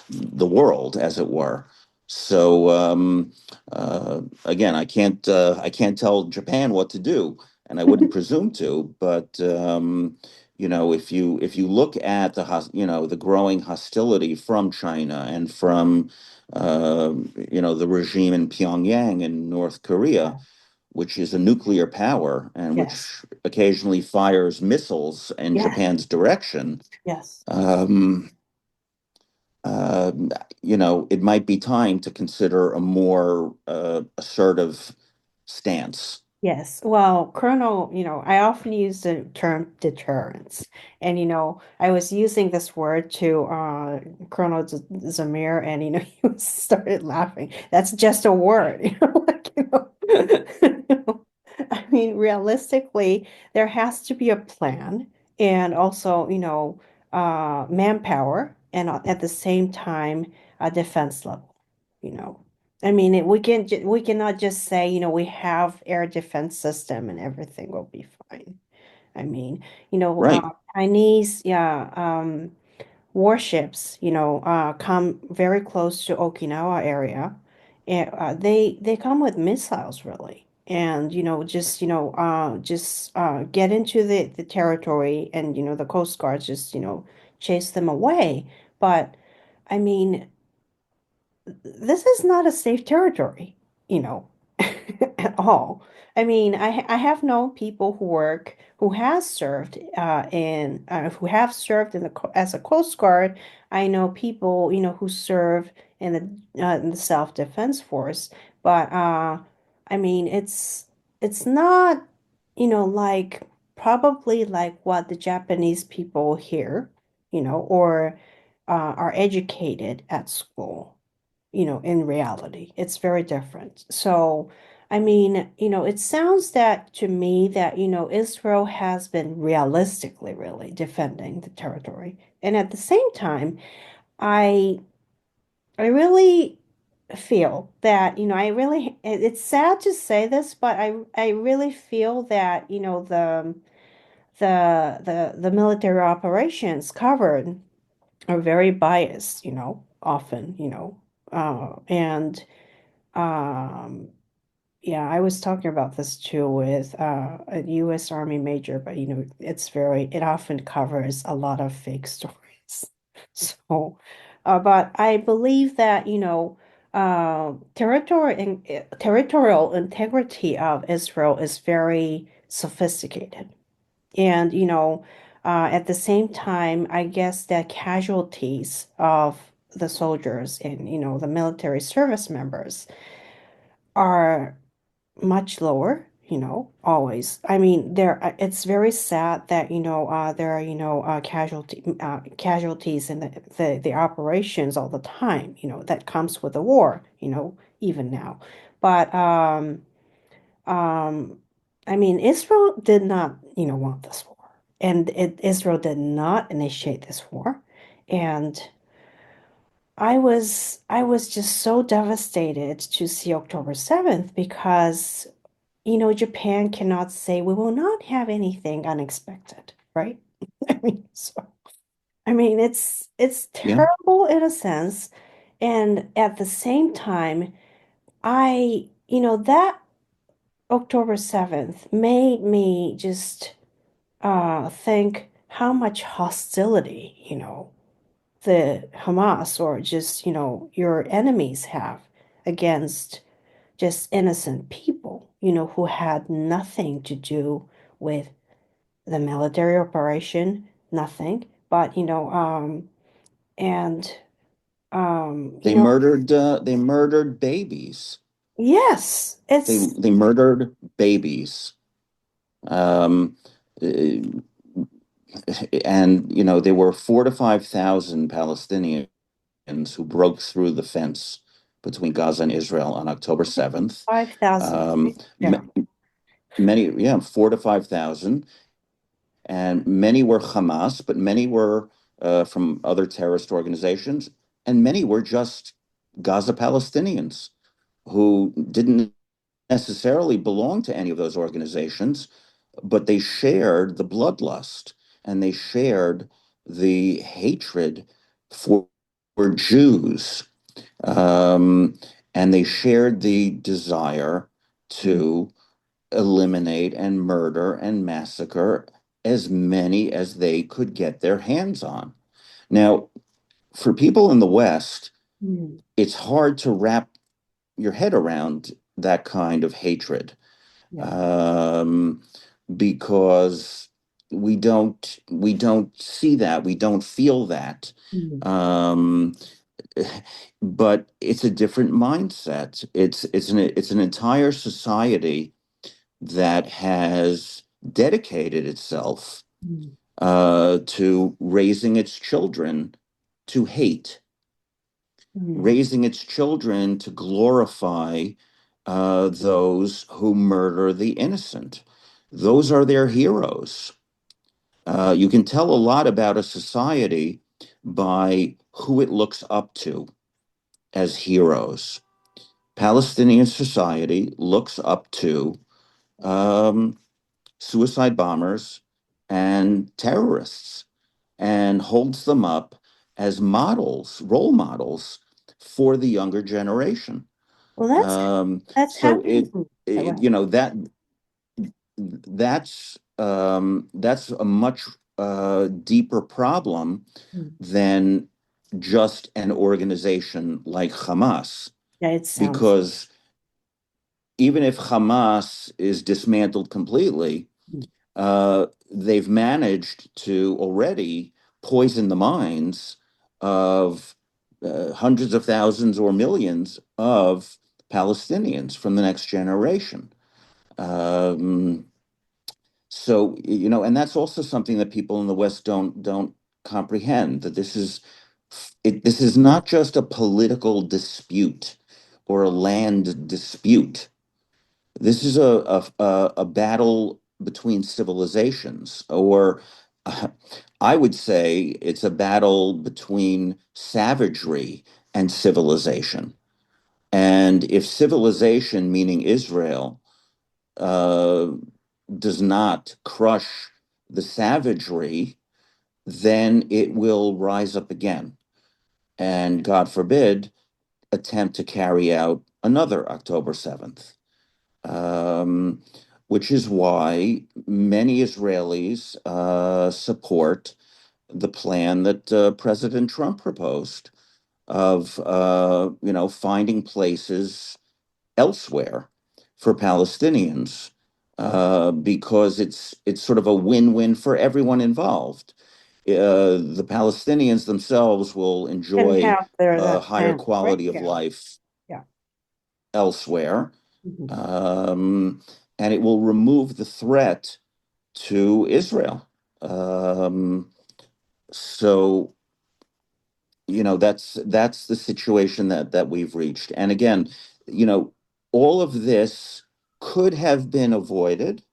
the world, as it were. So again, I can't tell Japan what to do, and I wouldn't presume to. But if you look at the growing hostility from China and from the regime in Pyongyang in North Korea, which is a nuclear power and Yes. which occasionally fires missiles in Yes. Japan's direction, Yes. um, uh, it might be time to consider a more assertive stance. Yes. Well, Colonel, I often use the term deterrence. And, I was using this word to Colonel Zamir, and, he started laughing. That's just a word, I mean, realistically, there has to be a plan and also, manpower and at the same time, a defense level, you know. I mean, we cannot just say, we have air defense system and everything will be fine. I mean, Right. Chinese, yeah, warships, come very close to Okinawa area, and they come with missiles really, and get into the territory, and the Coast Guard just chase them away. But I mean, this is not a safe territory, you know, at all. I mean, I have known people who have served as a Coast Guard. I know people, who serve in the Self-Defense Force, but I mean, it's not, like probably like what the Japanese people here, or are educated at school, in reality. It's very different. So, I mean, it sounds that to me that, Israel has been realistically really defending the territory. And at the same time, I I really feel that, it's sad to say this, but I really feel that, the military operations covered are very biased, often, and um, yeah, I was talking about this too with a U.S. Army major, but it often covers a lot of fake stories. So, but I believe that, territorial integrity of Israel is very sophisticated. And, at the same time, I guess that casualties of the soldiers and, the military service members are much lower, always. I mean, it's very sad that, there are, casualties in the operations all the time, that comes with the war, even now. But um, I mean, Israel did not, want this war. And Israel did not initiate this war. And I was just so devastated to see October 7th because, Japan cannot say we will not have anything unexpected, right? It's Yeah. terrible in a sense, and at the same time, that October 7th made me just think how much hostility, the Hamas or just, your enemies have against just innocent people, who had nothing to do with the military operation, nothing. But, and, They murdered babies. yes, it's, They murdered babies. Um, eh, and there were 4 to 5 thousand Palestinians who broke through the fence between Gaza and Israel on October 7th. 5,000, Um, right? Yeah. many, yeah, 4 to 5 thousand, and many were Hamas, but many were from other terrorist organizations, and many were just Gaza Palestinians who didn't necessarily belong to any of those organizations, but they shared the bloodlust and they shared the hatred for, for Jews. Um, and they shared the desire Mhm. to eliminate and murder and massacre as many as they could get their hands on. Now, for people in the West, Mhm. it's hard to wrap your head around that kind of hatred, Yeah. um, because we don't see that, we don't feel that. Mhm. Um, but it's a different mindset. It's an entire society that has dedicated itself Mhm. to raising its children to hate, Mhm. raising its children to glorify those who murder the innocent. Those are their heroes. You can tell a lot about a society by who it looks up to as heroes. Palestinian society looks up to um, suicide bombers and terrorists and holds them up as models, role models for the younger generation. Well, that's So happening. Yeah, go ahead. that's a much deeper problem Mhm. than just an organization like Hamas, Yeah, it sounds. because even if Hamas is dismantled completely, Mhm. they've managed to already poison the minds of hundreds of thousands or millions of Palestinians from the next generation. Um, and that's also something that people in the West don't comprehend, that this is not just a political dispute or a land dispute. This is a battle between civilizations, or uh, I would say it's a battle between savagery and civilization. And if civilization, meaning Israel, uh, does not crush the savagery, then it will rise up again. And God forbid, attempt to carry out another October 7th. Um, which is why many Israelis support the plan that President Trump proposed of finding places elsewhere for Palestinians, because it's sort of a win-win for everyone involved. The Palestinians themselves will Can enjoy have their a that higher land, right? quality of Yeah. life Yeah. elsewhere, Mhm. um, and it will remove the threat to Israel. Um, so that's the situation that we've reached. And again, you know, all of this could have been avoided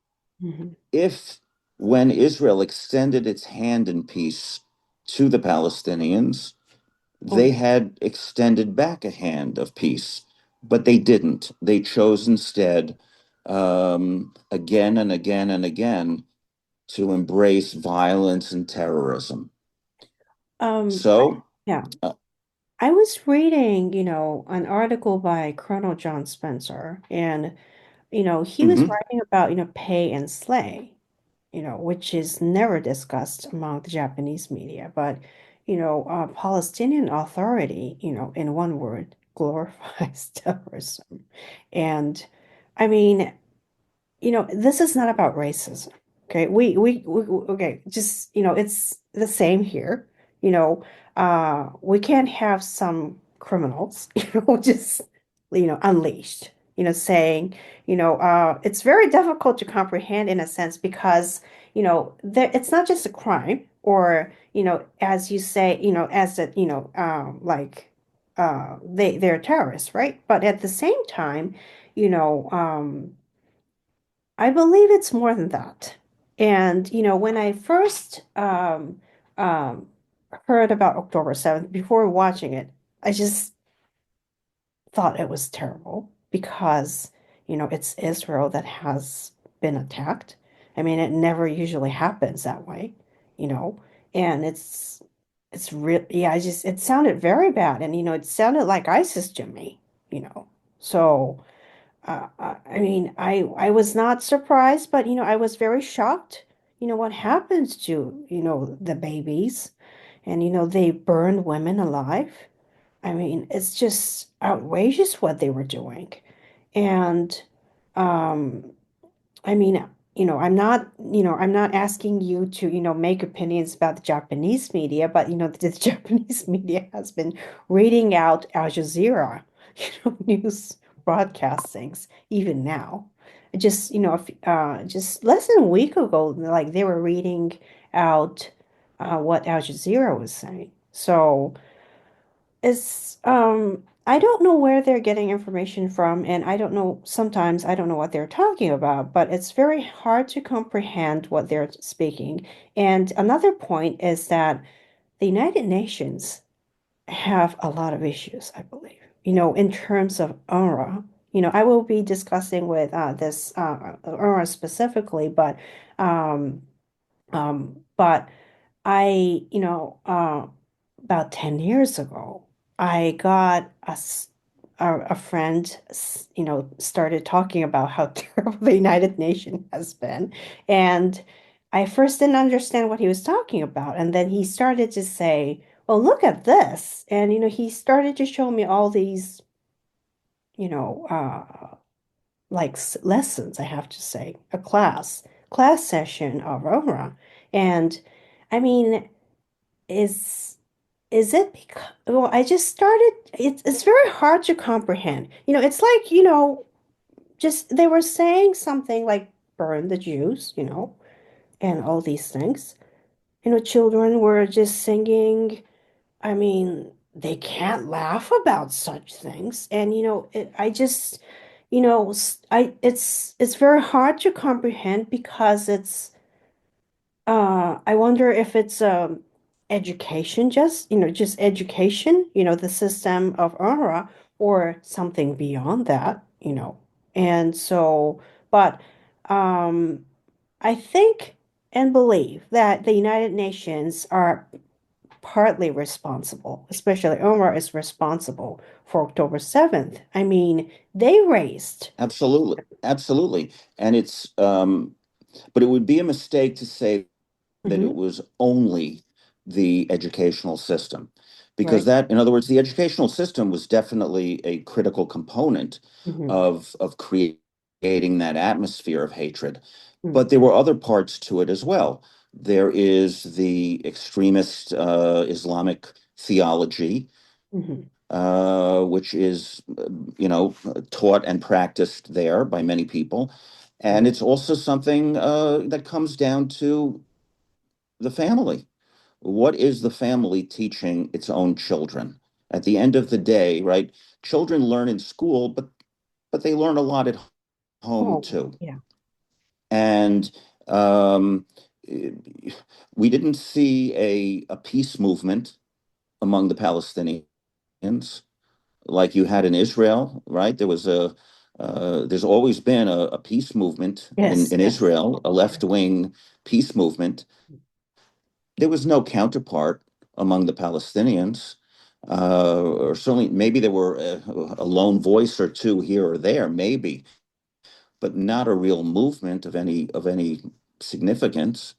Mhm. if, when Israel extended its hand in peace to the Palestinians, Oh, they had extended back a hand of peace, but they didn't. They chose instead, again and again and again, to embrace violence and terrorism. So, yeah. uh, I was reading, an article by Colonel John Spencer, and, he was mhm. writing about, pay and slay, which is never discussed among the Japanese media. But, Palestinian Authority, in one word, glorifies terrorism. And I mean, this is not about racism. Okay, okay, just it's the same here. You know, we can't have some criminals, just unleashed. Saying, it's very difficult to comprehend in a sense because it's not just a crime or as you say, as a like they're terrorists, right? But at the same time, you know. I believe it's more than that. And, when I first um, heard about October 7th, before watching it, I just thought it was terrible because, it's Israel that has been attacked. I mean, it never usually happens that way, you know, and it's real. Yeah, it sounded very bad. And, it sounded like ISIS to me, you know. So, I mean, I was not surprised, but I was very shocked. What happens to, the babies, and they burned women alive. I mean, it's just outrageous what they were doing. And um I mean, I'm not asking you to, make opinions about the Japanese media, but the Japanese media has been reading out Al Jazeera, news broadcastings even now. Just, just less than a week ago, like they were reading out what Al Jazeera was saying. So I don't know where they're getting information from, and sometimes I don't know what they're talking about, but it's very hard to comprehend what they're speaking. And another point is that the United Nations have a lot of issues, I believe, in terms of UNRWA. I will be discussing with this UNRWA specifically, but about 10 years ago, I got a friend, started talking about how terrible the United Nations has been. And I first didn't understand what he was talking about. And then he started to say, well, look at this. And, he started to show me all these, you know, like lessons, I have to say, class session of Aurora. And I mean, is is it because, well, I just started, it's very hard to comprehend. It's like, just they were saying something like burn the Jews, and all these things. Children were just singing. I mean, they can't laugh about such things. And I just, it's very hard to comprehend because I wonder if it's education, just education, the system of Aura, or something beyond that, And so, but I think and believe that the United Nations are partly responsible, especially Omar is responsible for October 7th. I mean, they raised. Absolutely, absolutely. And but it would be a mistake to say that it Mhm. was only the educational system, because Right. that, in other words, the educational system was definitely a critical component Hmm. of creating that atmosphere of hatred. But there were other parts to it as well. There is the extremist Islamic theology, Hmm. which is, taught and practiced there by many people. And Right. it's also something that comes down to the family. What is the family teaching its own children? At the end of the day, right? Children learn in school, but they learn a lot at home Oh, too. yeah. And um, we didn't see a peace movement among the Palestinians, like you had in Israel, right? There's always been a peace movement Yes, in yes. Israel, a left wing peace movement. There was no counterpart among the Palestinians, or certainly maybe there were a lone voice or two here or there, maybe, but not a real movement of any significance.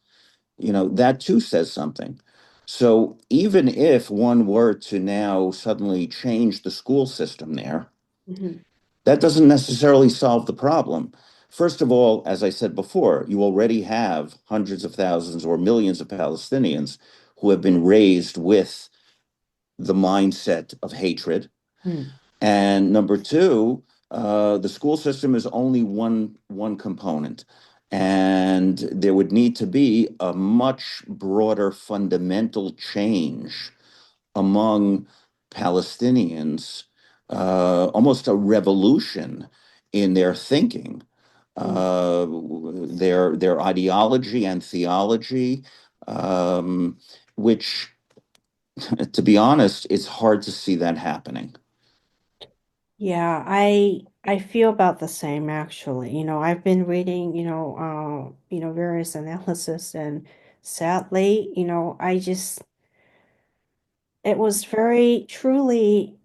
That too says something. So even if one were to now suddenly change the school system there, Mhm. that doesn't necessarily solve the problem. First of all, as I said before, you already have hundreds of thousands or millions of Palestinians who have been raised with the mindset of hatred. Mm. And number two, the school system is only one component. And there would need to be a much broader fundamental change among Palestinians, almost a revolution in their thinking, Mm. their ideology and theology, um, which, to be honest, it's hard to see that happening. Yeah, I feel about the same actually. I've been reading, various analysis and sadly, it was very truly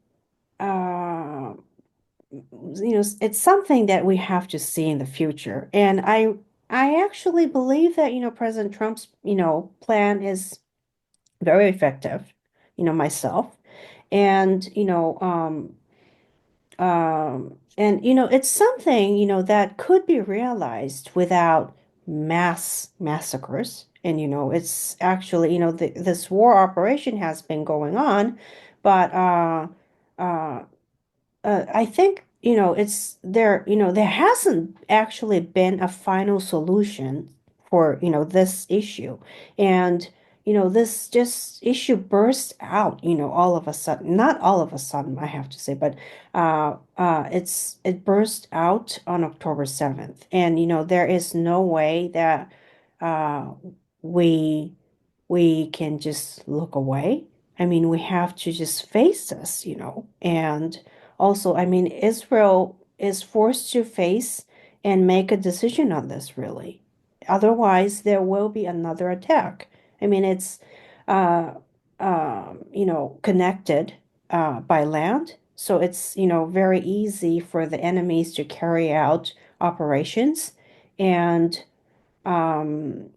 it's something that we have to see in the future. And I actually believe that, President Trump's, plan is very effective, myself. And, it's something, that could be realized without mass massacres. And, it's actually, this war operation has been going on, but uh, I think, there hasn't actually been a final solution for, this issue. And, this just issue burst out, all of a sudden, not all of a sudden, I have to say, but it burst out on October 7th. And, there is no way that uh, we we can just look away. I mean, we have to just face this, and also, I mean, Israel is forced to face and make a decision on this, really. Otherwise, there will be another attack. I mean, it's, uh, connected by land. So it's, very easy for the enemies to carry out operations. And um,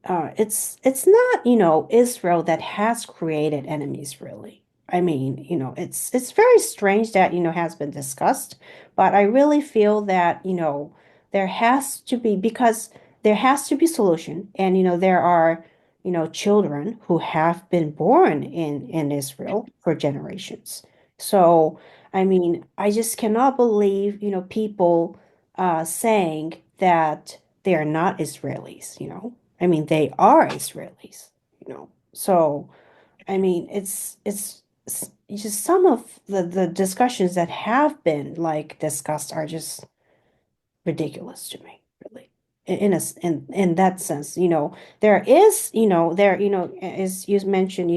it's not, Israel that has created enemies, really. I mean, it's very strange that, has been discussed, but I really feel that, there has to be because there has to be solution. And, there are, children who have been born in Israel for generations. So, I mean, I just cannot believe, people saying that they are not Israelis, I mean, they are Israelis, So, I mean, it's just some of the discussions that have been like discussed are just ridiculous to me, really. In that sense, there is, as you mentioned,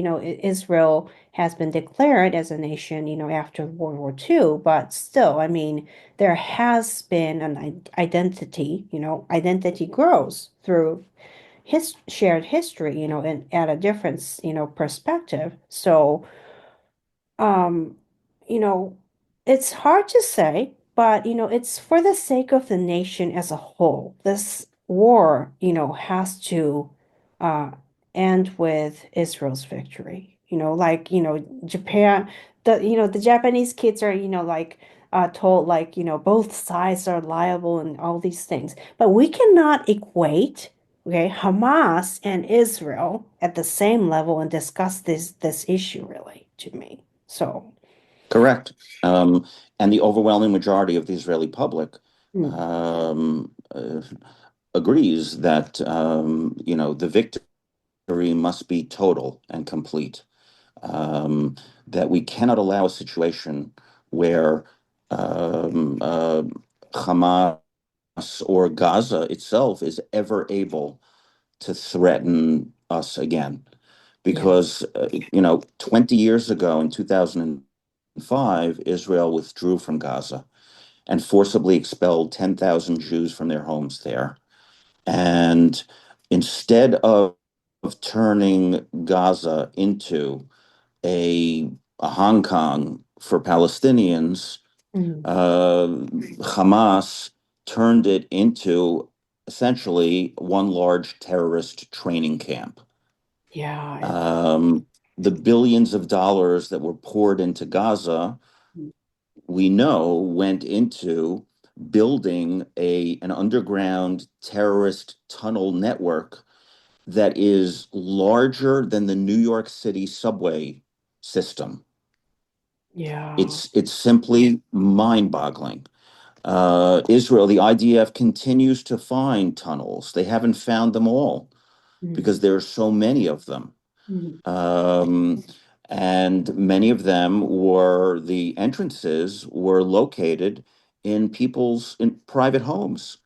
Israel has been declared as a nation, after World War II, but still, I mean, there has been an identity, identity grows through his shared history, and at a different, perspective. So, um, you know, it's hard to say, but it's for the sake of the nation as a whole. This war, has to uh end with Israel's victory. Like, Japan, the Japanese kids are, like told like, both sides are liable and all these things. But we cannot equate, okay, Hamas and Israel at the same level and discuss this issue really to me. So, Correct. And the overwhelming majority of the Israeli public mm, um, agrees that the victory must be total and complete. That we cannot allow a situation where um, uh, Hamas or Gaza itself is ever able to threaten us again. Yeah. because 20 years ago in 2005, Israel withdrew from Gaza and forcibly expelled 10,000 Jews from their homes there. And instead of turning Gaza into a, a Hong Kong for Palestinians, Mm. Hamas turned it into essentially one large terrorist training camp. Yeah. Um, the billions of dollars that were poured into Gaza, we know, went into building an underground terrorist tunnel network that is larger than the New York City subway system. Yeah. It's simply mind-boggling. Israel, the IDF continues to find tunnels. They haven't found them all Mm. because there are so many of them. Mm. Um, and many of them were the entrances were located in people's in private homes.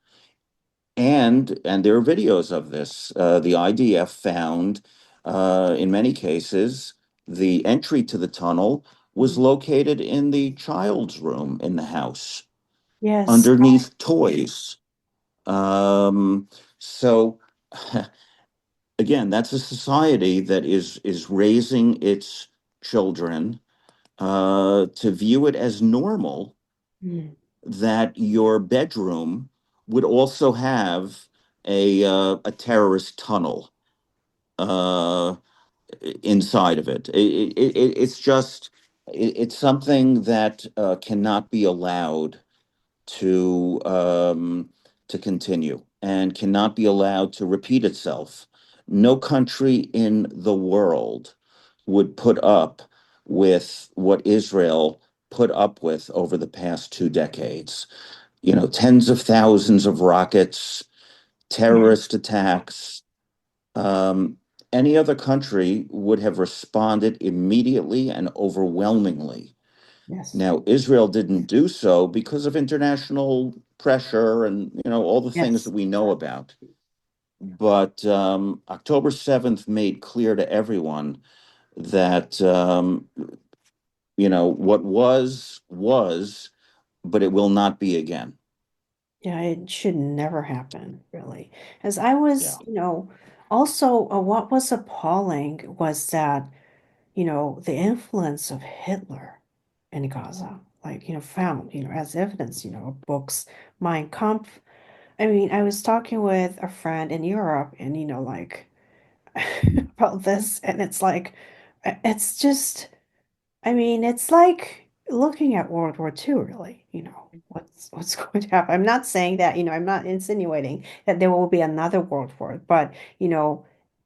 And there are videos of this. The IDF found, in many cases, the entry to the tunnel was Mm. located in the child's room in the house, Yes. underneath toys. Um, so again, that's a society that is raising its children to view it as normal Mm. that your bedroom would also have a terrorist tunnel uh, inside of it. It's just it's something that cannot be allowed to um, to continue and cannot be allowed to repeat itself. No country in the world would put up with what Israel put up with over the past 2 decades. Tens of thousands of rockets, Yeah. terrorist attacks. Um, any other country would have responded immediately and overwhelmingly. Yes. Now, Israel didn't do so because of international pressure and all the things that Yes. we know about. But October 7th made clear to everyone that what was, but it will not be again. Yeah, it should never happen, really. As I Yeah. was, also what was appalling was that, the influence of Hitler in Gaza, like, found, as evidence, books, Mein Kampf. I mean, I was talking with a friend in Europe and, like, about this, and it's like, it's just. I mean, it's like looking at World War II, really, what's going to happen. I'm not saying that, I'm not insinuating that there will be another World War, but,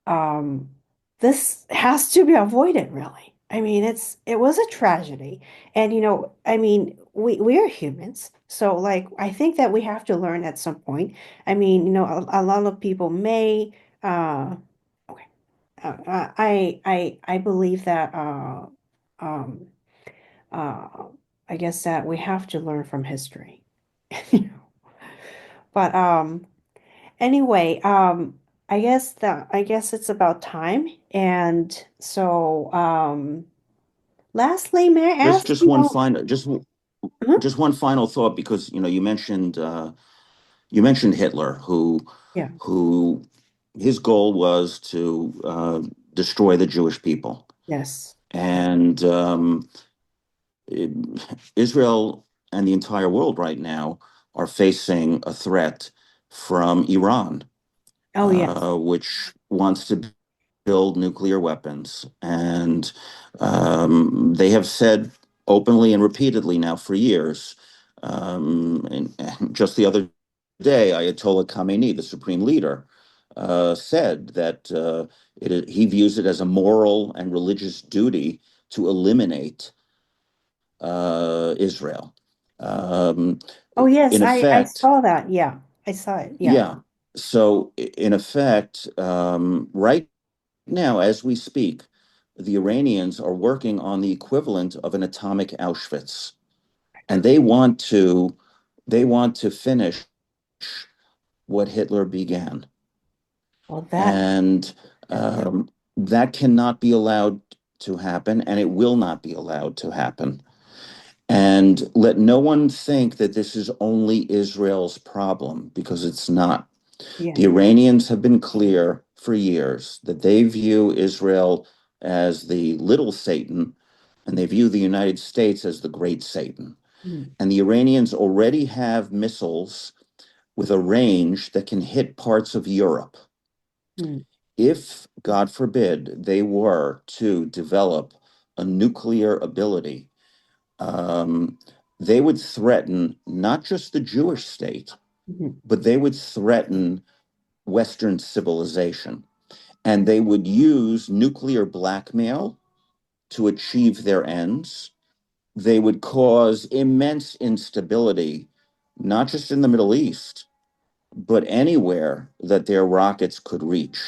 um, this has to be avoided, really. I mean, it was a tragedy. And, I mean, we are humans. So, like, I think that we have to learn at some point. I mean, a lot of people may, okay, I believe that, um, uh, I guess that we have to learn from history. You know. But anyway, I guess it's about time. And so lastly, may I Just ask, just one final mhm, just one final thought because you mentioned Hitler yeah, who his goal was to destroy the Jewish people. yes. And it- Israel and the entire world right now are facing a threat from Iran, Oh, yes. which wants to build nuclear weapons. And they have said openly and repeatedly now for years. And just the other day, Ayatollah Khamenei, the supreme leader, said that he views it as a moral and religious duty to eliminate Israel. Um, Oh, yes. in I effect, saw that. Yeah, I saw it. Yeah. yeah. So, in effect, right now, as we speak, the Iranians are working on the equivalent of an atomic Auschwitz, and they want to finish what Hitler began. Well, that And is um, terrible. That cannot be allowed to happen, and it will not be allowed to happen. And let no one think that this is only Israel's problem, because it's not. Yeah. The Iranians have been clear for years that they view Israel as the little Satan, and they view the United States as the great Satan. Mm, And the Iranians already have missiles with a range that can hit parts of Europe. mm, If, God forbid, they were to develop a nuclear ability, um, they would threaten not just the Jewish state, mhm, but they would threaten Western civilization. And they would use nuclear blackmail to achieve their ends. They would cause immense instability, not just in the Middle East, but anywhere that their rockets could reach.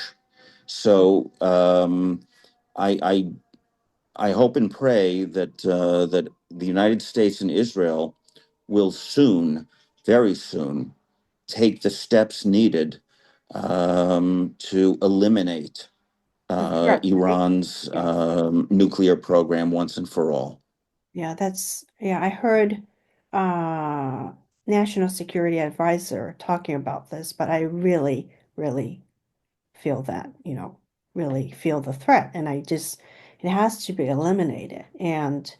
So I, I I hope and pray that the United States and Israel will soon, very soon, take the steps needed to eliminate the threat, right? Iran's Yeah. nuclear program once and for all. Yeah, yeah, I heard uh National Security Advisor talking about this, but I really, really feel that, really feel the threat. And it has to be eliminated. And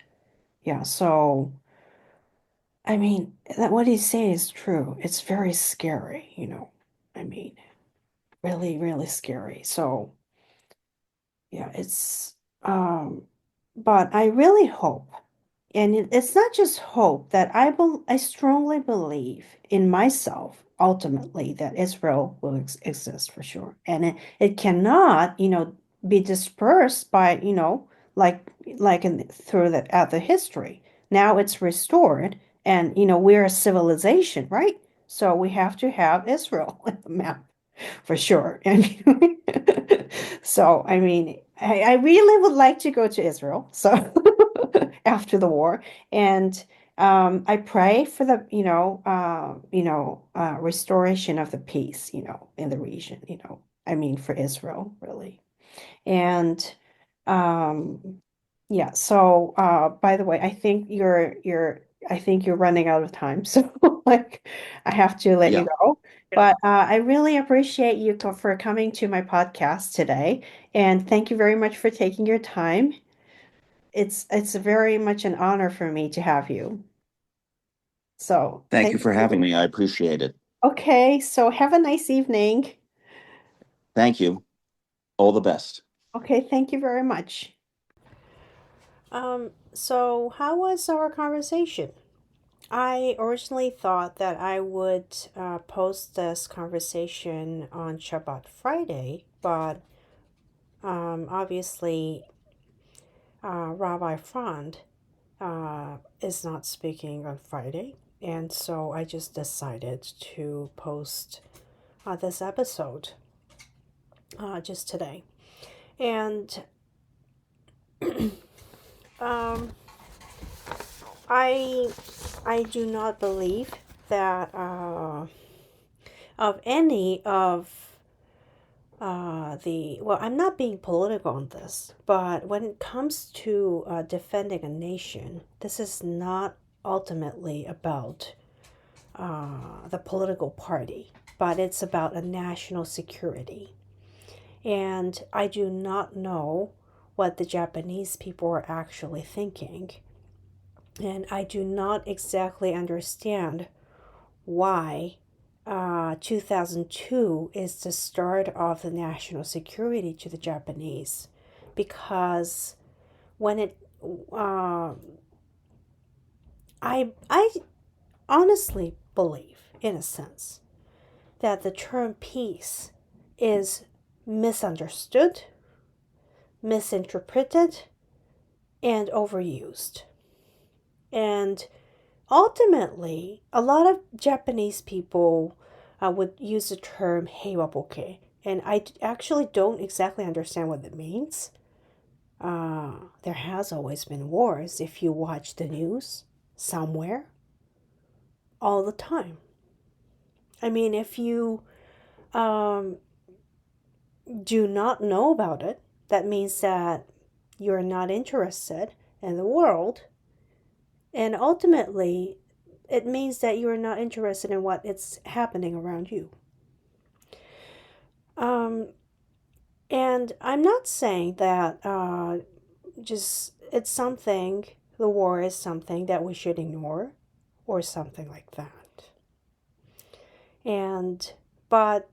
yeah, so, I mean, that what he's saying is true. It's very scary, I mean, really, really scary. So, yeah, but I really hope, and it's not just hope, that I strongly believe in myself ultimately that Israel will exist for sure, and it cannot, be dispersed by, like through the history. Now it's restored, and we're a civilization, right? So we have to have Israel on the map for sure. I mean, so I mean, I really would like to go to Israel. So after the war, and I pray for the restoration of the peace, in the region. I mean, for Israel, really. And yeah, so by the way, I think you're running out of time. So like I have to let you Yeah, go. But I really appreciate you for coming to my podcast today. And thank you very much for taking your time. It's very much an honor for me to have you. So thank you thank for you. having me. I appreciate it. Okay, so have a nice evening. Thank you. All the best. Okay, thank you very much. So how was our conversation? I originally thought that I would post this conversation on Shabbat Friday, but obviously Rabbi Freund is not speaking on Friday, and so I just decided to post this episode just today. And um, I I do not believe that of any of I'm not being political on this, but when it comes to defending a nation, this is not ultimately about the political party, but it's about a national security. And I do not know what the Japanese people are actually thinking. And I do not exactly understand why 2002 is the start of the national security to the Japanese, because when it uh, I honestly believe, in a sense, that the term peace is misunderstood, misinterpreted, and overused. And ultimately, a lot of Japanese people would use the term heiwaboke, and I actually don't exactly understand what it means. There has always been wars if you watch the news somewhere all the time. I mean, if you um, do not know about it, that means that you're not interested in the world. And ultimately, it means that you're not interested in what is happening around you. And I'm not saying that it's something, the war is something that we should ignore or something like that. But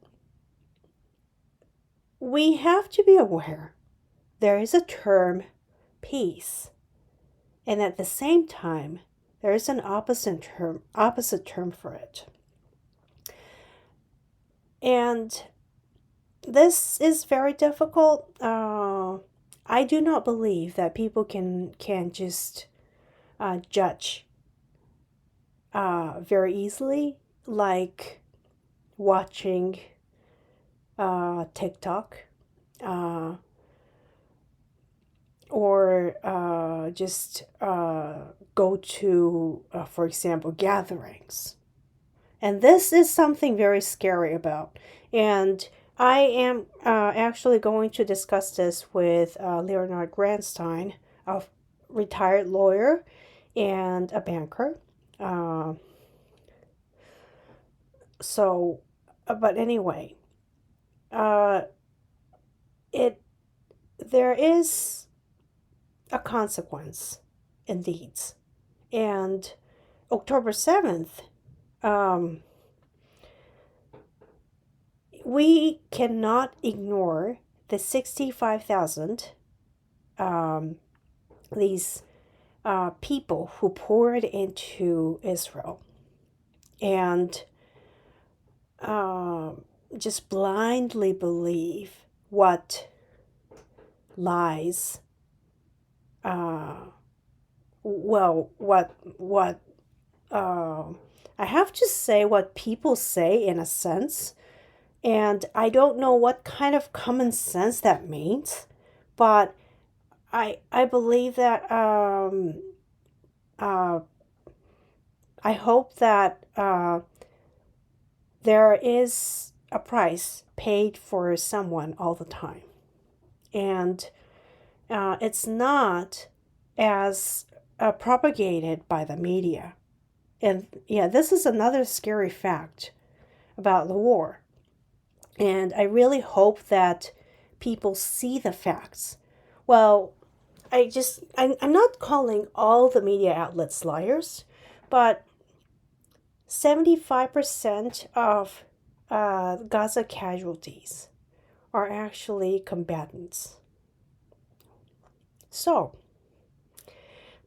we have to be aware there is a term, peace, and at the same time, there is an opposite term for it. And this is very difficult. I do not believe that people can just judge very easily, like watching TikTok or just go to, for example, gatherings. And this is something very scary about. And I am actually going to discuss this with Leonard Grandstein, a retired lawyer and a banker. But anyway, there is a consequence indeed. And October 7th, we cannot ignore the 65,000 these people who poured into Israel and just blindly believe what lies, I have to say what people say in a sense, and I don't know what kind of common sense that means, but I believe that I hope that there is a price paid for someone all the time, and it's not as propagated by the media. And yeah, this is another scary fact about the war. And I really hope that people see the facts. Well, I'm not calling all the media outlets liars, but 75% of Gaza casualties are actually combatants. So,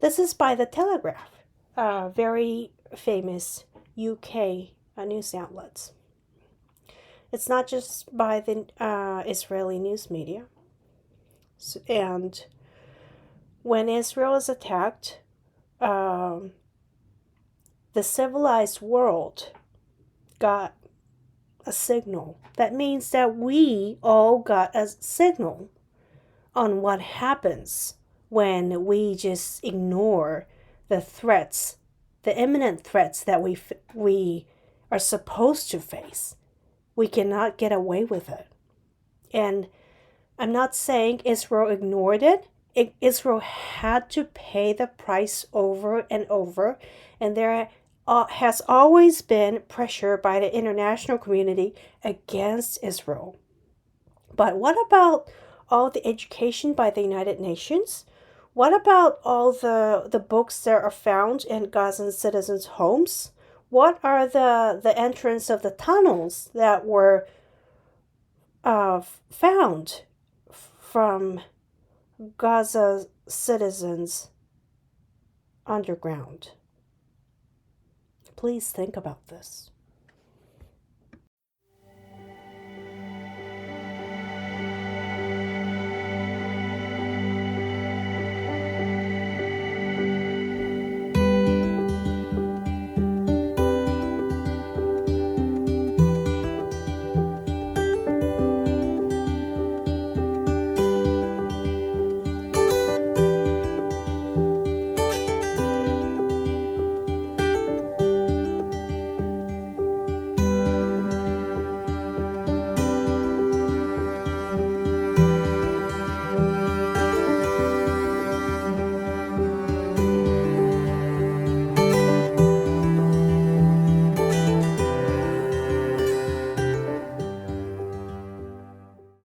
this is by The Telegraph, a very famous UK news outlets. It's not just by the Israeli news media. And when Israel is attacked, the civilized world got a signal. That means that we all got a signal on what happens when we just ignore the threats, the imminent threats that we are supposed to face. We cannot get away with it. And I'm not saying Israel ignored it. Israel had to pay the price over and over. And there has always been pressure by the international community against Israel. But what about all the education by the United Nations? What about all the books that are found in Gazan citizens' homes? What are the entrance of the tunnels that were found from Gaza citizens underground? Please think about this.